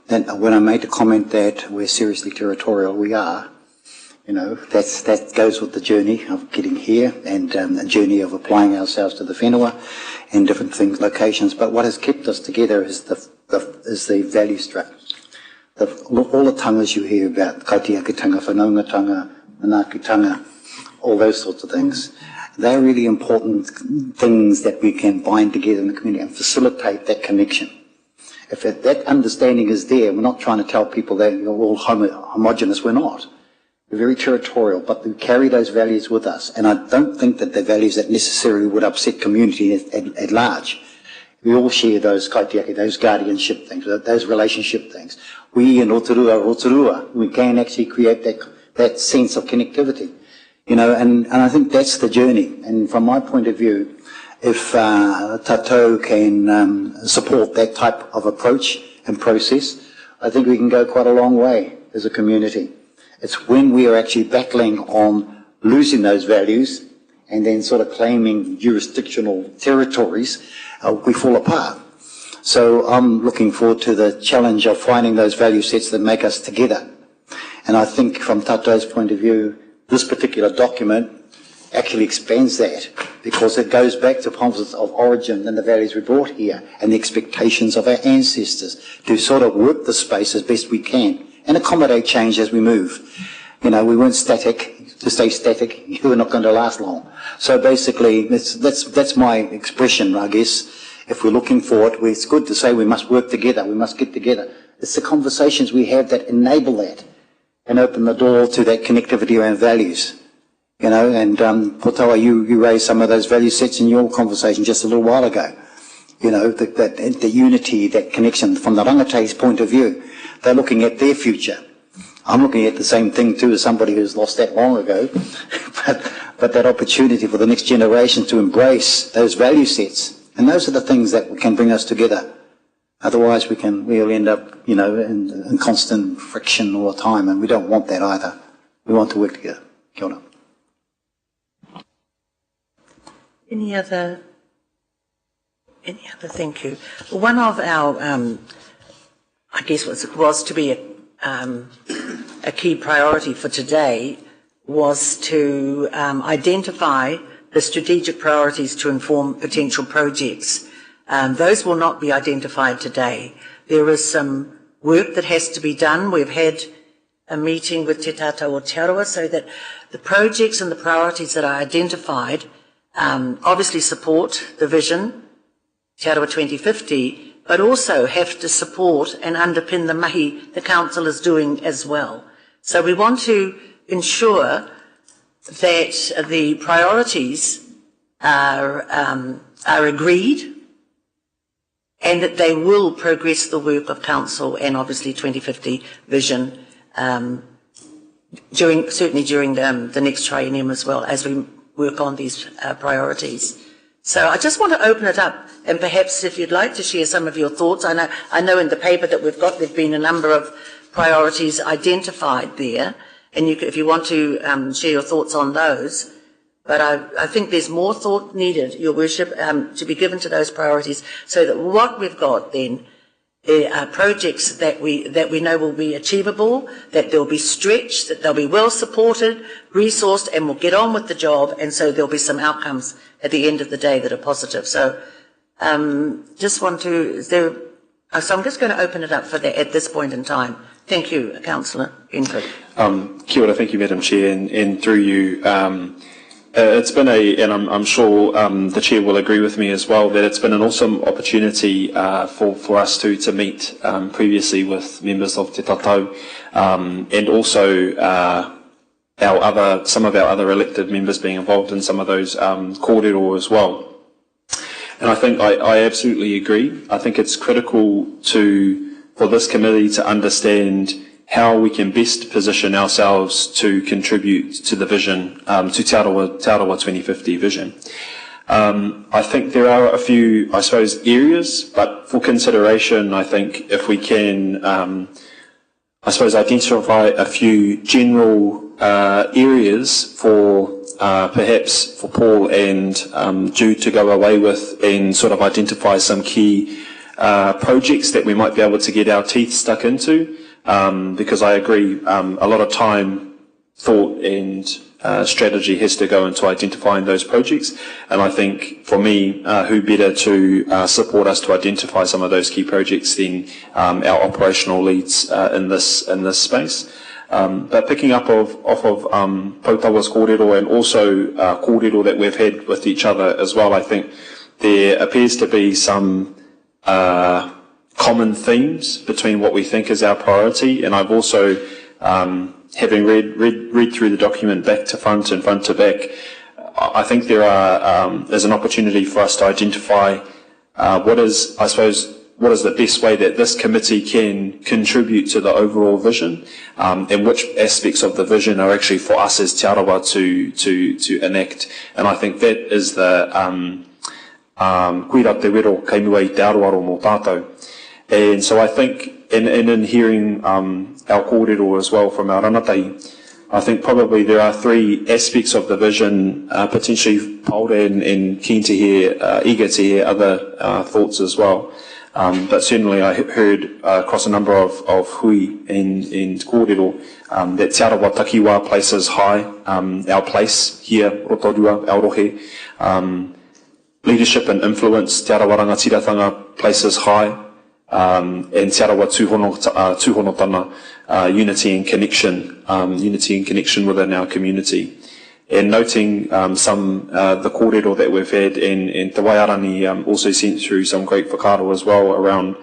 And when I made the comment that we're seriously territorial, we are. You know, that goes with the journey of getting here and a journey of applying ourselves to the whenua and different things, locations. But what has kept us together is the value structure. All the tangas you hear about, kaitiakitanga, whanaungatanga, manakitanga, all those sorts of things. They're really important things that we can bind together in the community and facilitate that connection. If that understanding is there, we're not trying to tell people that you're all homogenous. We're not. We're very territorial, but we carry those values with us. And I don't think that they're values that necessarily would upset community at large. We all share those kaitiaki, those guardianship things, those relationship things. We in Rotorua, we can actually create that sense of connectivity. You know, and I think that's the journey. And from my point of view, if Tatou can support that type of approach and process, I think we can go quite a long way as a community. It's when we are actually battling on losing those values and then sort of claiming jurisdictional territories, we fall apart. So I'm looking forward to the challenge of finding those value sets that make us together. And I think from Tatou's point of view, this particular document actually expands that because it goes back to points of origin and the values we brought here and the expectations of our ancestors to sort of work the space as best we can and accommodate change as we move. You know, we weren't static. To stay static, you were not going to last long. So basically, that's my expression, I guess. If we're looking for it, it's good to say we must work together, we must get together. It's the conversations we have that enable that and open the door to that connectivity around values. You know, and Potawa, you raised some of those value sets in your conversation just a little while ago. You know, the unity, that connection from the rangatai's point of view. They're looking at their future. I'm looking at the same thing too as somebody who's lost that long ago. but that opportunity for the next generation to embrace those value sets. And those are the things that can bring us together. Otherwise we'll end up, you know, in constant friction all the time, and we don't want that either. We want to work together. Kia ora. Any other, thank you. One of our, I guess was to be a key priority for today was to identify the strategic priorities to inform potential projects. Those will not be identified today. There is some work that has to be done. We've had a meeting with Te Tātou o Te Arawa so that the projects and the priorities that are identified obviously support the vision, Te Arawa 2050, but also have to support and underpin the mahi the council is doing as well. So we want to ensure that the priorities are agreed and that they will progress the work of council and obviously 2050 vision certainly during the next triennium as well as we work on these priorities. So I just want to open it up, and perhaps if you'd like to share some of your thoughts. I know in the paper that we've got there've been a number of priorities identified there, and if you want to share your thoughts on those. But I think there's more thought needed, Your Worship, to be given to those priorities, so that what we've got then are projects that we know will be achievable, that they'll be stretched, that they'll be well supported, resourced, and will get on with the job, and so there'll be some outcomes at the end of the day that are positive. So so I'm just going to open it up for that at this point in time. Thank you, Councillor Enfield. Kia ora, thank you, Madam Chair, and through you, it's been and I'm sure the Chair will agree with me as well, that it's been an awesome opportunity for us to meet previously with members of Te Tātou, and also some of our other elected members being involved in some of those kōrero as well. And I think I absolutely agree. I think it's critical for this committee to understand how we can best position ourselves to contribute to the vision, to Te Arawa 2050 vision. I think there are a few, I suppose, areas, but for consideration, I think if we can, I suppose, identify a few general areas for perhaps for Paul and Jude to go away with and sort of identify some key projects that we might be able to get our teeth stuck into, because I agree, a lot of time, thought and strategy has to go into identifying those projects, and I think for me, who better to support us to identify some of those key projects than our operational leads in this space. But picking up off of Pautawa's kōrero and also kōrero that we've had with each other as well, I think there appears to be some common themes between what we think is our priority, and I've also, having read through the document back to front and front to back, I think there's an opportunity for us to identify what is the best way that this committee can contribute to the overall vision, and which aspects of the vision are actually for us as Te Arawa to enact. And I think that is the kuira te wero kei mua I te aroaro mō tātou. And so I think in hearing our kōrero as well from our rangatahi, I think probably there are three aspects of the vision, potentially Paula and keen to hear, eager to hear other thoughts as well. But certainly I heard across a number of hui and kōrero that Te Arawa Takiwā places high, our place here, Rotorua, Aorohe, leadership and influence, Te Arawa Rangatiratanga places high, and Te Arawa Tūhonotana, unity and connection within our community. And noting the kōrero that we've had, and Te Waiarani also sent through some great whakaaro as well around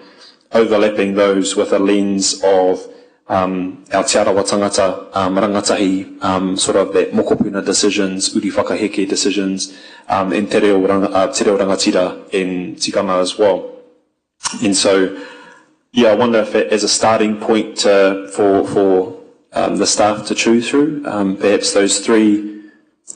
overlapping those with a lens of our Te Arawa tangata, rangatahi, sort of that mokopuna decisions, uri whakaheke decisions, and te reo rangatira in tikanga as well. And so, yeah, I wonder if as a starting point for the staff to chew through, perhaps those three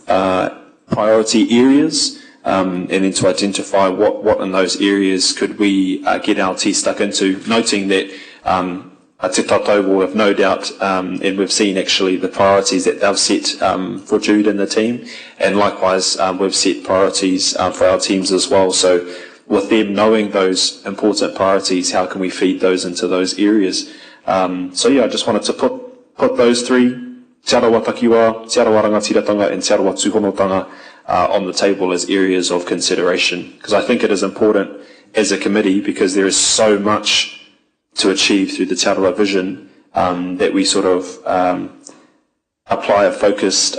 priority areas, and then to identify what in those areas could we get our teeth stuck into, noting that Te Tātou will have no doubt, and we've seen actually the priorities that they've set for Jude and the team, and likewise we've set priorities for our teams as well. So with them knowing those important priorities, how can we feed those into those areas? So yeah, I just wanted to put those three, Te Arawa Takiwā, Te Arawa Rangatiratanga, and Te Arawa Tūhonotanga on the table as areas of consideration, because I think it is important as a committee, because there is so much to achieve through the Te Arawa vision, that we sort of apply a focused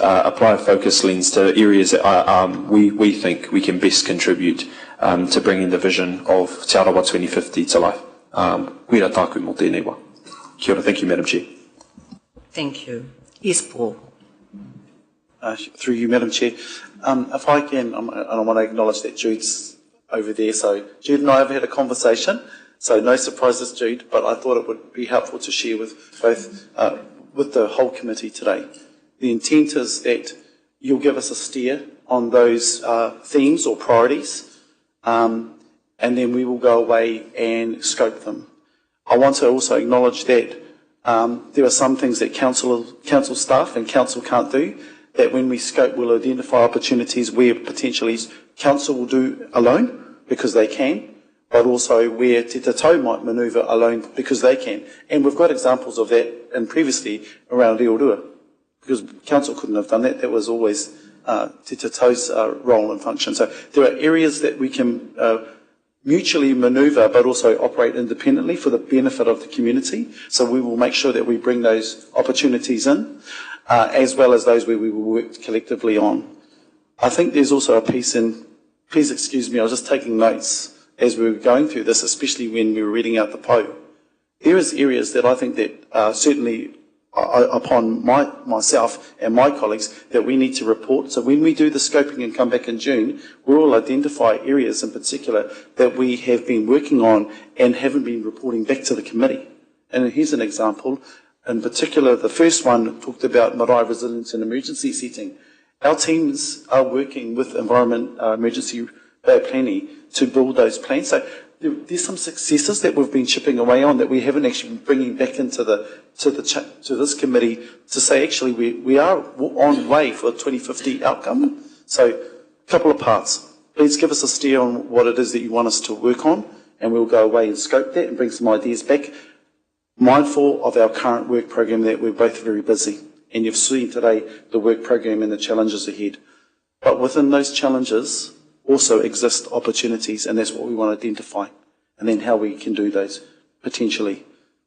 lens to areas that we think we can best contribute to bringing the vision of Te Arawa 2050 to life. Kuira tāku mō tēnei wā. Kia ora, thank you, Madam Chair. Thank you. Yes, Paul. Through you, Madam Chair. If I can, and I want to acknowledge that Jude's over there. So Jude and I have had a conversation. So no surprises, Jude, but I thought it would be helpful to share with both, with the whole committee today. The intent is that you'll give us a steer on those themes or priorities, and then we will go away and scope them. I want to also acknowledge that there are some things that council staff and council can't do, that when we scope we'll identify opportunities where potentially council will do alone because they can, but also where Te Tātou might manoeuvre alone because they can. And we've got examples of that in previously around Rotorua, because council couldn't have done that. That was always Te Tātou's role and function. So there are areas that we can mutually manoeuvre but also operate independently for the benefit of the community. So we will make sure that we bring those opportunities in, as well as those where we will work collectively on. I think there's also a piece in, please excuse me, I was just taking notes as we were going through this, especially when we were reading out the PO. There is areas that I think that certainly upon myself and my colleagues that we need to report. So when we do the scoping and come back in June, we'll identify areas in particular that we have been working on and haven't been reporting back to the committee. And here's an example. In particular, the first one talked about marae resilience and emergency setting. Our teams are working with emergency planning to build those plans. So there's some successes that we've been chipping away on that we haven't actually been bringing back into to this committee to say actually we are on way for a 2050 outcome. So a couple of parts. Please give us a steer on what it is that you want us to work on, and we'll go away and scope that and bring some ideas back. Mindful of our current work program that we're both very busy, and you've seen today the work program and the challenges ahead. But within those challenges also exist opportunities, and that's what we want to identify, and then how we can do those potentially.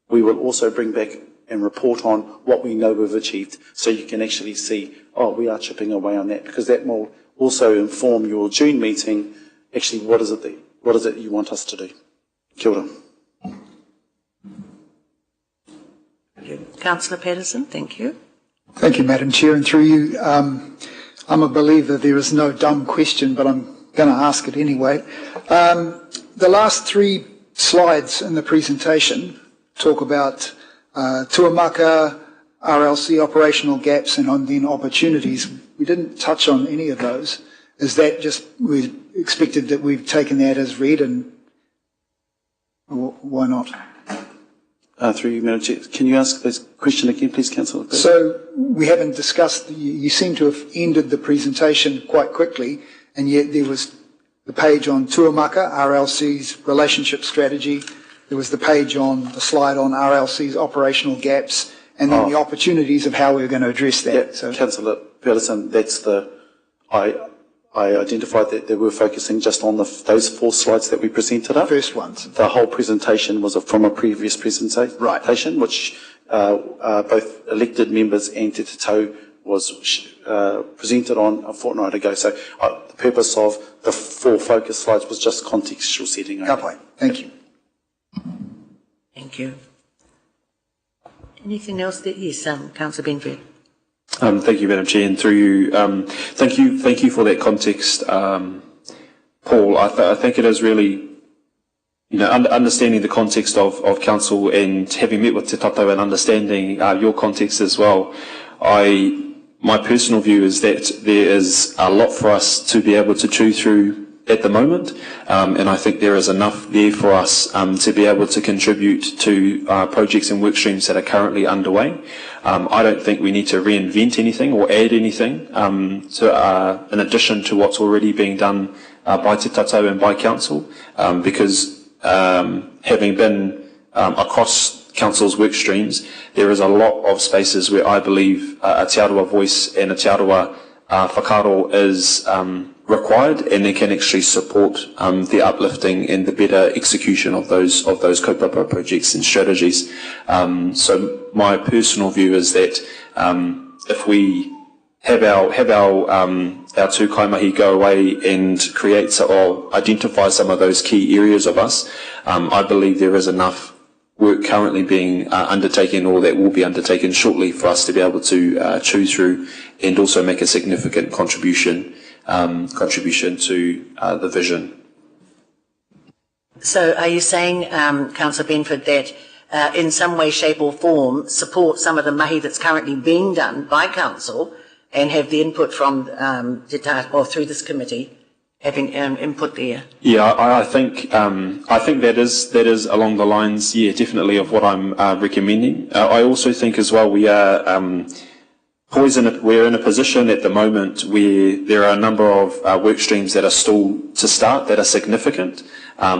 We will also bring back and report on what we know we've achieved, so you can actually see, oh, we are chipping away on that, because that will also inform your June meeting, actually what is it you want us to do. Kia ora. Councillor Patterson, thank you. Thank you, Madam Chair, and through you, I'm a believer there is no dumb question, but I'm going to ask it anyway. The last 3 slides in the presentation talk about tuamaka, RLC operational gaps, and then opportunities. We didn't touch on any of those. Is that just we expected that we've taken that as read, and why not? Through you, Madam Chair, can you ask this question again, please, Councillor? So we haven't discussed, you seem to have ended the presentation quite quickly, and yet there was the page on tuamaka, RLC's relationship strategy, there was the page on the slide on RLC's operational gaps, and then the opportunities of how we're going to address that. Yeah, so, Councillor Patterson, that's I identified that they were focusing just on those 4 slides that we presented up. First ones. The whole presentation was from a previous presentation, right, which both elected members and Te Tau was presented on a fortnight ago. So the purpose of the 4 focus slides was just contextual setting. Thank you. Thank you. Anything else that yes, Councillor Benford? Thank you, Madam Chair, and through you, thank you for that context, Paul. I think it is really, understanding the context of council and having met with Te Tatau and understanding your context as well. My personal view is that there is a lot for us to be able to chew through at the moment, and I think there is enough there for us to be able to contribute to projects and work streams that are currently underway. I don't think we need to reinvent anything or add anything in addition to what's already being done by Te Tatau and by Council, because having been across Council's work streams, there is a lot of spaces where I believe a Te Arawa voice and a Te Arawa whakaaro is required, and they can actually support the uplifting and the better execution of those kaupapa projects and strategies. So my personal view is that if we have our tū kaimahi go away and create or identify some of those key areas of us, I believe there is enough work currently being undertaken or that will be undertaken shortly for us to be able to chew through and also make a significant contribution to the vision. So are you saying, Councillor Benford, that in some way, shape or form support some of the mahi that's currently being done by Council and have the input from Te Tatau or through this committee having input there? Yeah, I think that is along the lines, definitely of what I'm recommending. I also think as well we are we're in a position at the moment where there are a number of work streams that are still to start that are significant,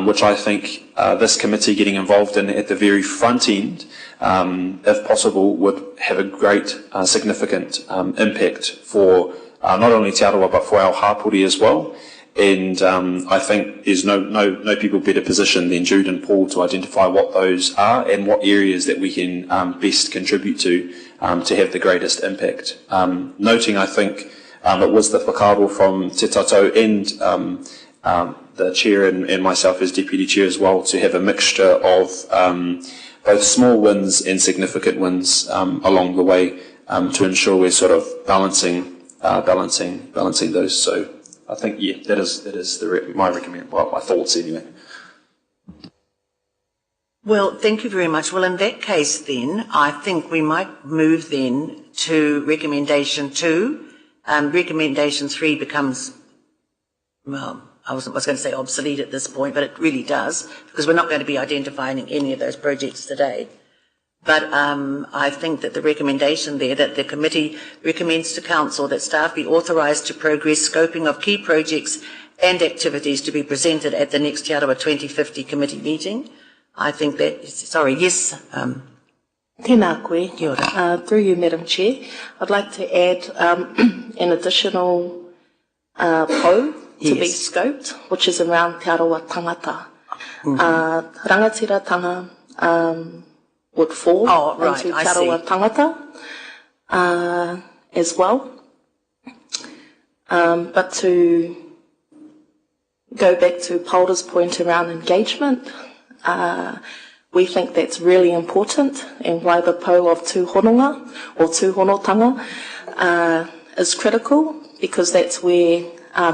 which I think this committee getting involved in at the very front end, if possible, would have a great significant impact for not only Te Arawa but for our hapori as well. And I think there's no people better positioned than Jude and Paul to identify what those are and what areas that we can best contribute to have the greatest impact. Noting, I think, it was the whakaaro from Te Tatau and the Chair and myself as Deputy Chair as well to have a mixture of both small wins and significant wins along the way to ensure we're sort of balancing those. So I think that is my my thoughts anyway. Well, thank you very much. Well, in that case then, I think we might move then to recommendation 2. Recommendation 3 becomes, well, I was going to say obsolete at this point, but it really does, because we're not going to be identifying any of those projects today. But I think that the recommendation there, that the committee recommends to Council that staff be authorised to progress scoping of key projects and activities to be presented at the next Te Arawa 2050 committee meeting. I think that, sorry, yes. Tēnā koe. Kia ora. Through you, Madam Chair, I'd like to add an additional PO to be scoped, which is around Te Arawa tangata. Rangatiratanga would fall into Te Arawa tangata as well. But to go back to Paula's point around engagement, we think that's really important, and why the PO of tūhononga or tūhonotanga is critical, because that's where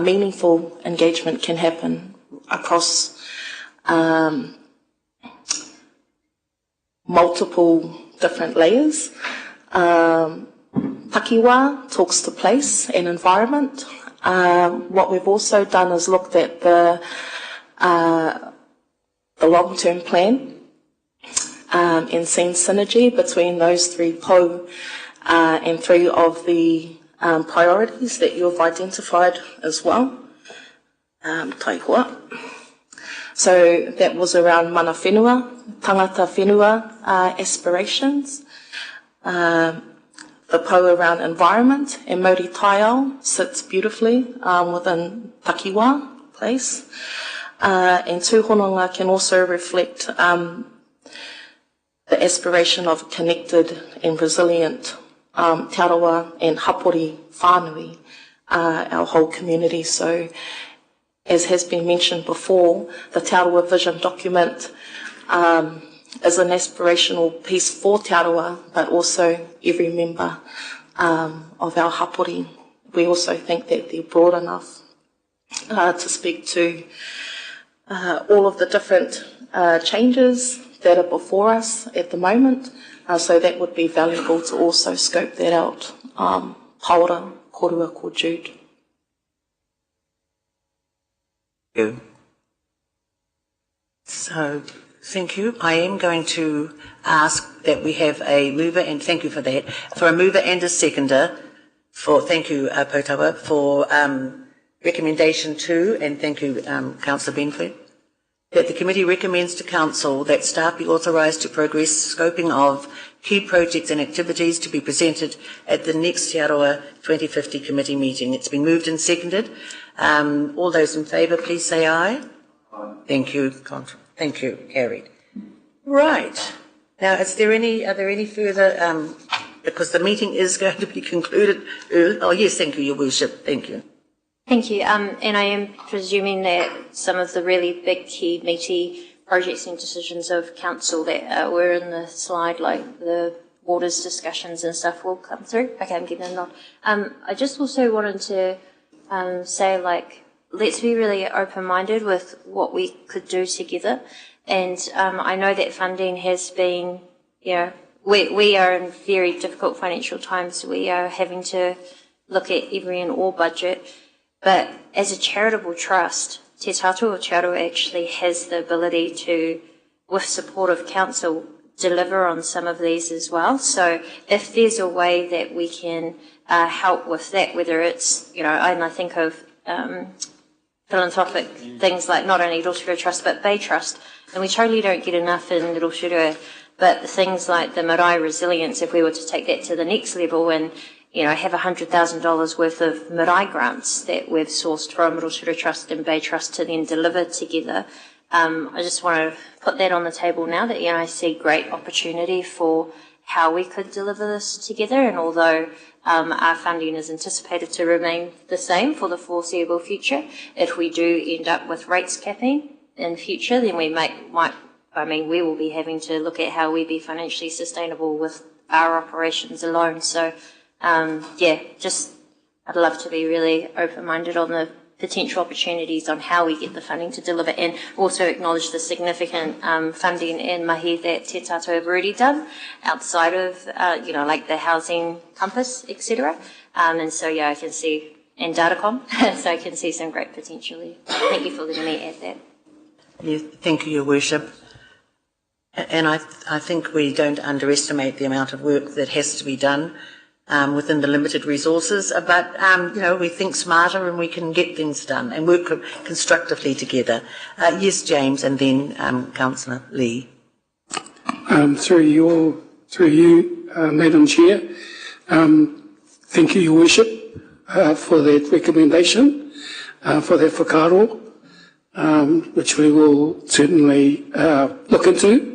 meaningful engagement can happen across multiple different layers. Takiwā talks to place and environment. What we've also done is looked at the long-term plan and seen synergy between those 3 PO and 3 of the priorities that you've identified as well. Taihua. So that was around mana whenua, tangata whenua aspirations. The PO around environment and Mauri Taiao sits beautifully within Takiwā place. And tūhononga can also reflect the aspiration of connected and resilient Te Arawa and hapori whānui, our whole community. So, as has been mentioned before, the Te Arawa Vision document is an aspirational piece for Te Arawa, but also every member of our hapori. We also think that they're broad enough to speak to all of the different changes that are before us at the moment, so that would be valuable to also scope that out. Paora, korua, ko Jude. Thank you. So, thank you. I am going to ask that we have a mover, and thank you for that, for a mover and a seconder for, thank you, Potawa, for recommendation 2, and thank you, Councillor Benford, that the committee recommends to Council that staff be authorised to progress scoping of key projects and activities to be presented at the next Te Arawa 2050 committee meeting. It's been moved and seconded. All those in favour, please say aye. Aye. Thank you. Thank you. Carried. Right. Now, are there any further, because the meeting is going to be concluded early. Oh, yes, thank you, Your Worship. Thank you. Thank you. And I am presuming that some of the really big, key, meaty projects and decisions of Council that were in the slide, like the waters discussions and stuff, will come through. Okay, I'm giving a nod. I just also wanted to say, like, let's be really open-minded with what we could do together. And I know that funding has been, we are in very difficult financial times. We are having to look at every and all budget. But as a charitable trust, Te Tātou o Te Arawa actually has the ability to, with support of Council, deliver on some of these as well. So if there's a way that we can help with that, whether it's, and I think of philanthropic things like not only Rotorua Trust but Bay Trust, and we totally don't get enough in Rotorua, but things like the marae resilience, if we were to take that to the next level and have $100,000 worth of marae grants that we've sourced from Rotorua Trust and Bay Trust to then deliver together. I just want to put that on the table now that I see great opportunity for how we could deliver this together. And although our funding is anticipated to remain the same for the foreseeable future, if we do end up with rates capping in future, then we might I mean, we will be having to look at how we be financially sustainable with our operations alone. So, I'd love to be really open-minded on the potential opportunities on how we get the funding to deliver, and also acknowledge the significant funding and mahi that Te Tātou have already done outside of, like the housing compass, etc. And so, I can see, and Datacom, so I can see some great potential here. Thank you for letting me add that. Yes, thank you, Your Worship. And I think we don't underestimate the amount of work that has to be done within the limited resources, but we think smarter and we can get things done and work constructively together. Yes, James, and then Councillor Lee. Through you, Madam Chair, thank you, Your Worship, for that recommendation, for that whakaaro, which we will certainly look into.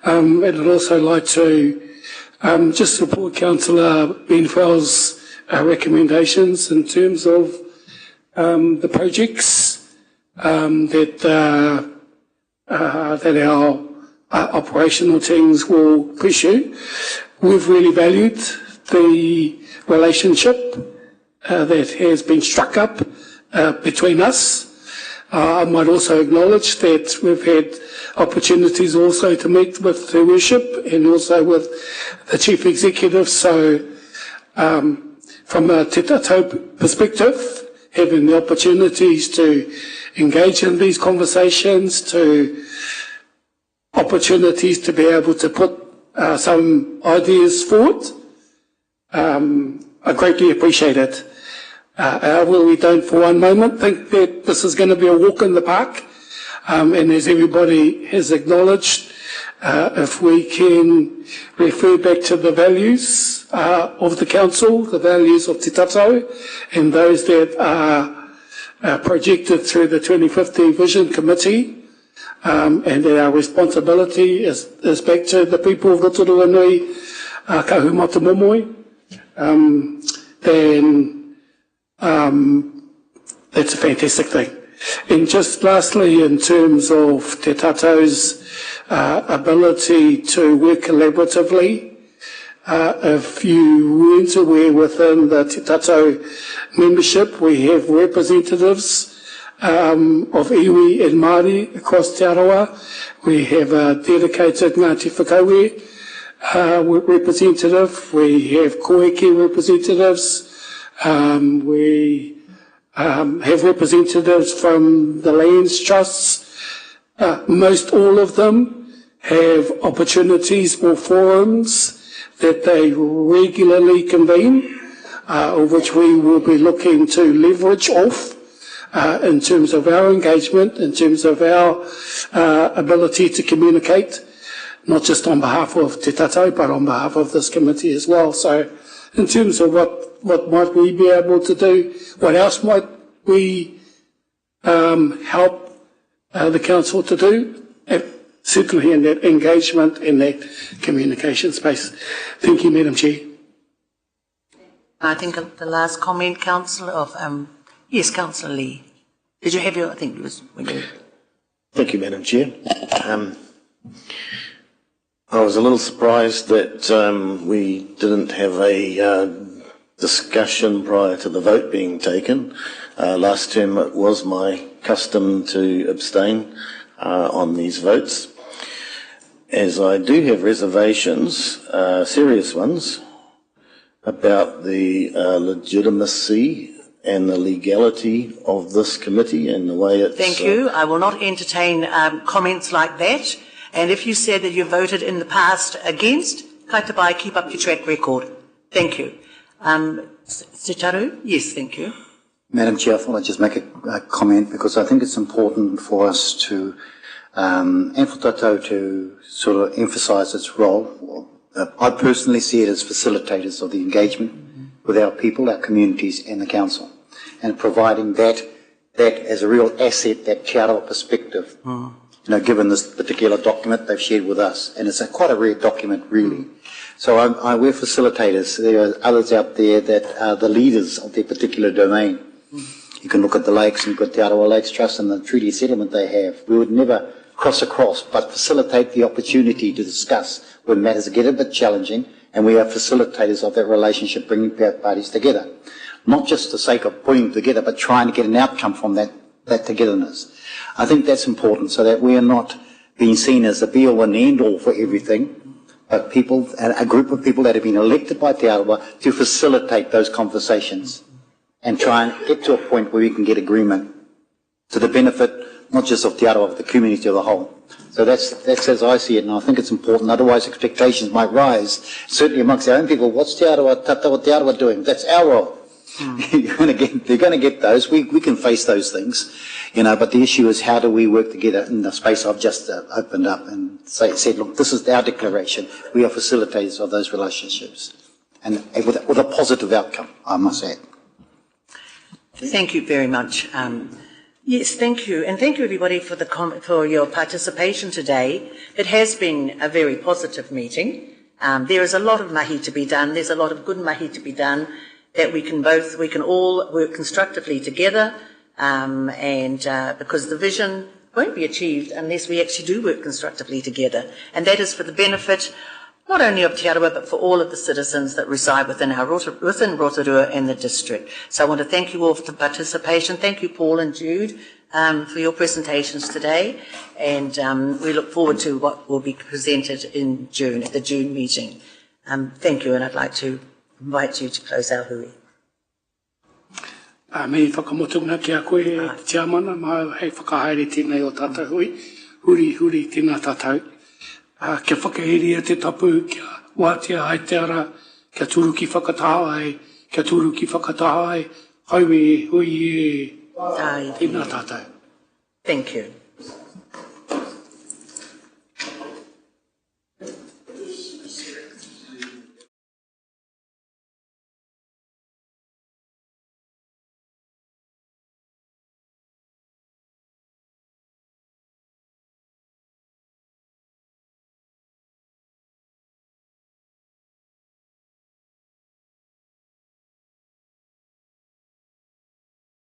And I'd also like to just support Councillor Benfell's recommendations in terms of the projects that our operational teams will pursue. We've really valued the relationship that has been struck up between us. I might also acknowledge that we've had opportunities also to meet with the worship and also with the chief executive. So from a Te Tātou perspective, having the opportunities to engage in these conversations, to opportunities to be able to put some ideas forward, I greatly appreciate it. We don't for one moment think that this is going to be a walk in the park. And as everybody has acknowledged, if we can refer back to the values of the council, the values of Te Tātou, and those that are projected through the 2050 Vision Committee, and that our responsibility is back to the people of Rotorua Nui, Kahumata Momoi, then that's a fantastic thing. And just lastly, in terms of Te Tātou's ability to work collaboratively, if you weren't aware, within the Te Tātou membership, we have representatives of iwi and Māori across Te Arawa. We have a dedicated Ngāti Whakauē representative. We have Koeke representatives. We have representatives from the Lands Trusts. Most all of them have opportunities or forums that they regularly convene, which we will be looking to leverage off in terms of our engagement, in terms of our ability to communicate, not just on behalf of Te Tātou, but on behalf of this committee as well. So in terms of what might we be able to do, what else might we help the council to do, certainly in that engagement, in that communication space. Thank you, Madam Chair. I think the last comment, Councillor, of yes, Councillor Lee. Did you have your? I think it was when you. Thank you, Madam Chair. I was a little surprised that we didn't have a discussion prior to the vote being taken. Last term it was my custom to abstain on these votes, as I do have reservations, serious ones, about the legitimacy and the legality of this committee and the way it's... Thank you. I will not entertain comments like that. And if you said that you voted in the past against, kaitabai, keep up your track record. Thank you. Sitaru? Yes, thank you. Madam Chair, I thought I'd just make a comment, because I think it's important for us to, and for Tātou to sort of emphasise its role. I personally see it as facilitators of the engagement with our people, our communities and the council, and providing that as a real asset, that Te Arawa perspective. You know, given this particular document they've shared with us, and it's quite a rare document, really. So we're facilitators. There are others out there that are the leaders of their particular domain. You can look at the lakes and you've got the Arawa Lakes Trust and the treaty settlement they have. We would never cross across, but facilitate the opportunity to discuss when matters get a bit challenging, and we are facilitators of that relationship, bringing parties together. Not just the sake of putting them together, but trying to get an outcome from that togetherness. I think that's important, so that we are not being seen as the be-all and end-all for everything, but people, a group of people that have been elected by Te Arawa to facilitate those conversations and try and get to a point where we can get agreement to the benefit not just of Te Arawa, but the community as a whole. So that's as I see it, and I think it's important. Otherwise, expectations might rise, certainly amongst our own people. What's Te Arawa, Tatawa Te Arawa doing? That's our role. They're going to get those. We can face those things, but the issue is how do we work together in the space I've just opened up and said, look, this is our declaration. We are facilitators of those relationships, and with a positive outcome, I must add. Thank you very much. Yes, thank you. And thank you, everybody, for your participation today. It has been a very positive meeting. There is a lot of mahi to be done. There's a lot of good mahi to be done that we can all work constructively together, because the vision won't be achieved unless we actually do work constructively together. And that is for the benefit not only of Te Arawa, but for all of the citizens that reside within Rotorua and the district. So I want to thank you all for the participation. Thank you, Paul and Jude, for your presentations today. And we look forward to what will be presented in June, at the June meeting. Thank you, and I'd like to invite you to close our hui. Me whakamotuna ki a koe, te tiamana, hei whakahaere tēnei o tātou hui, huri tēnā tātou. Kia whakaheria te tapu, kia wātia hai te ara, kia turu ki whakatahai, haume hui e tēnā tātou. Thank you.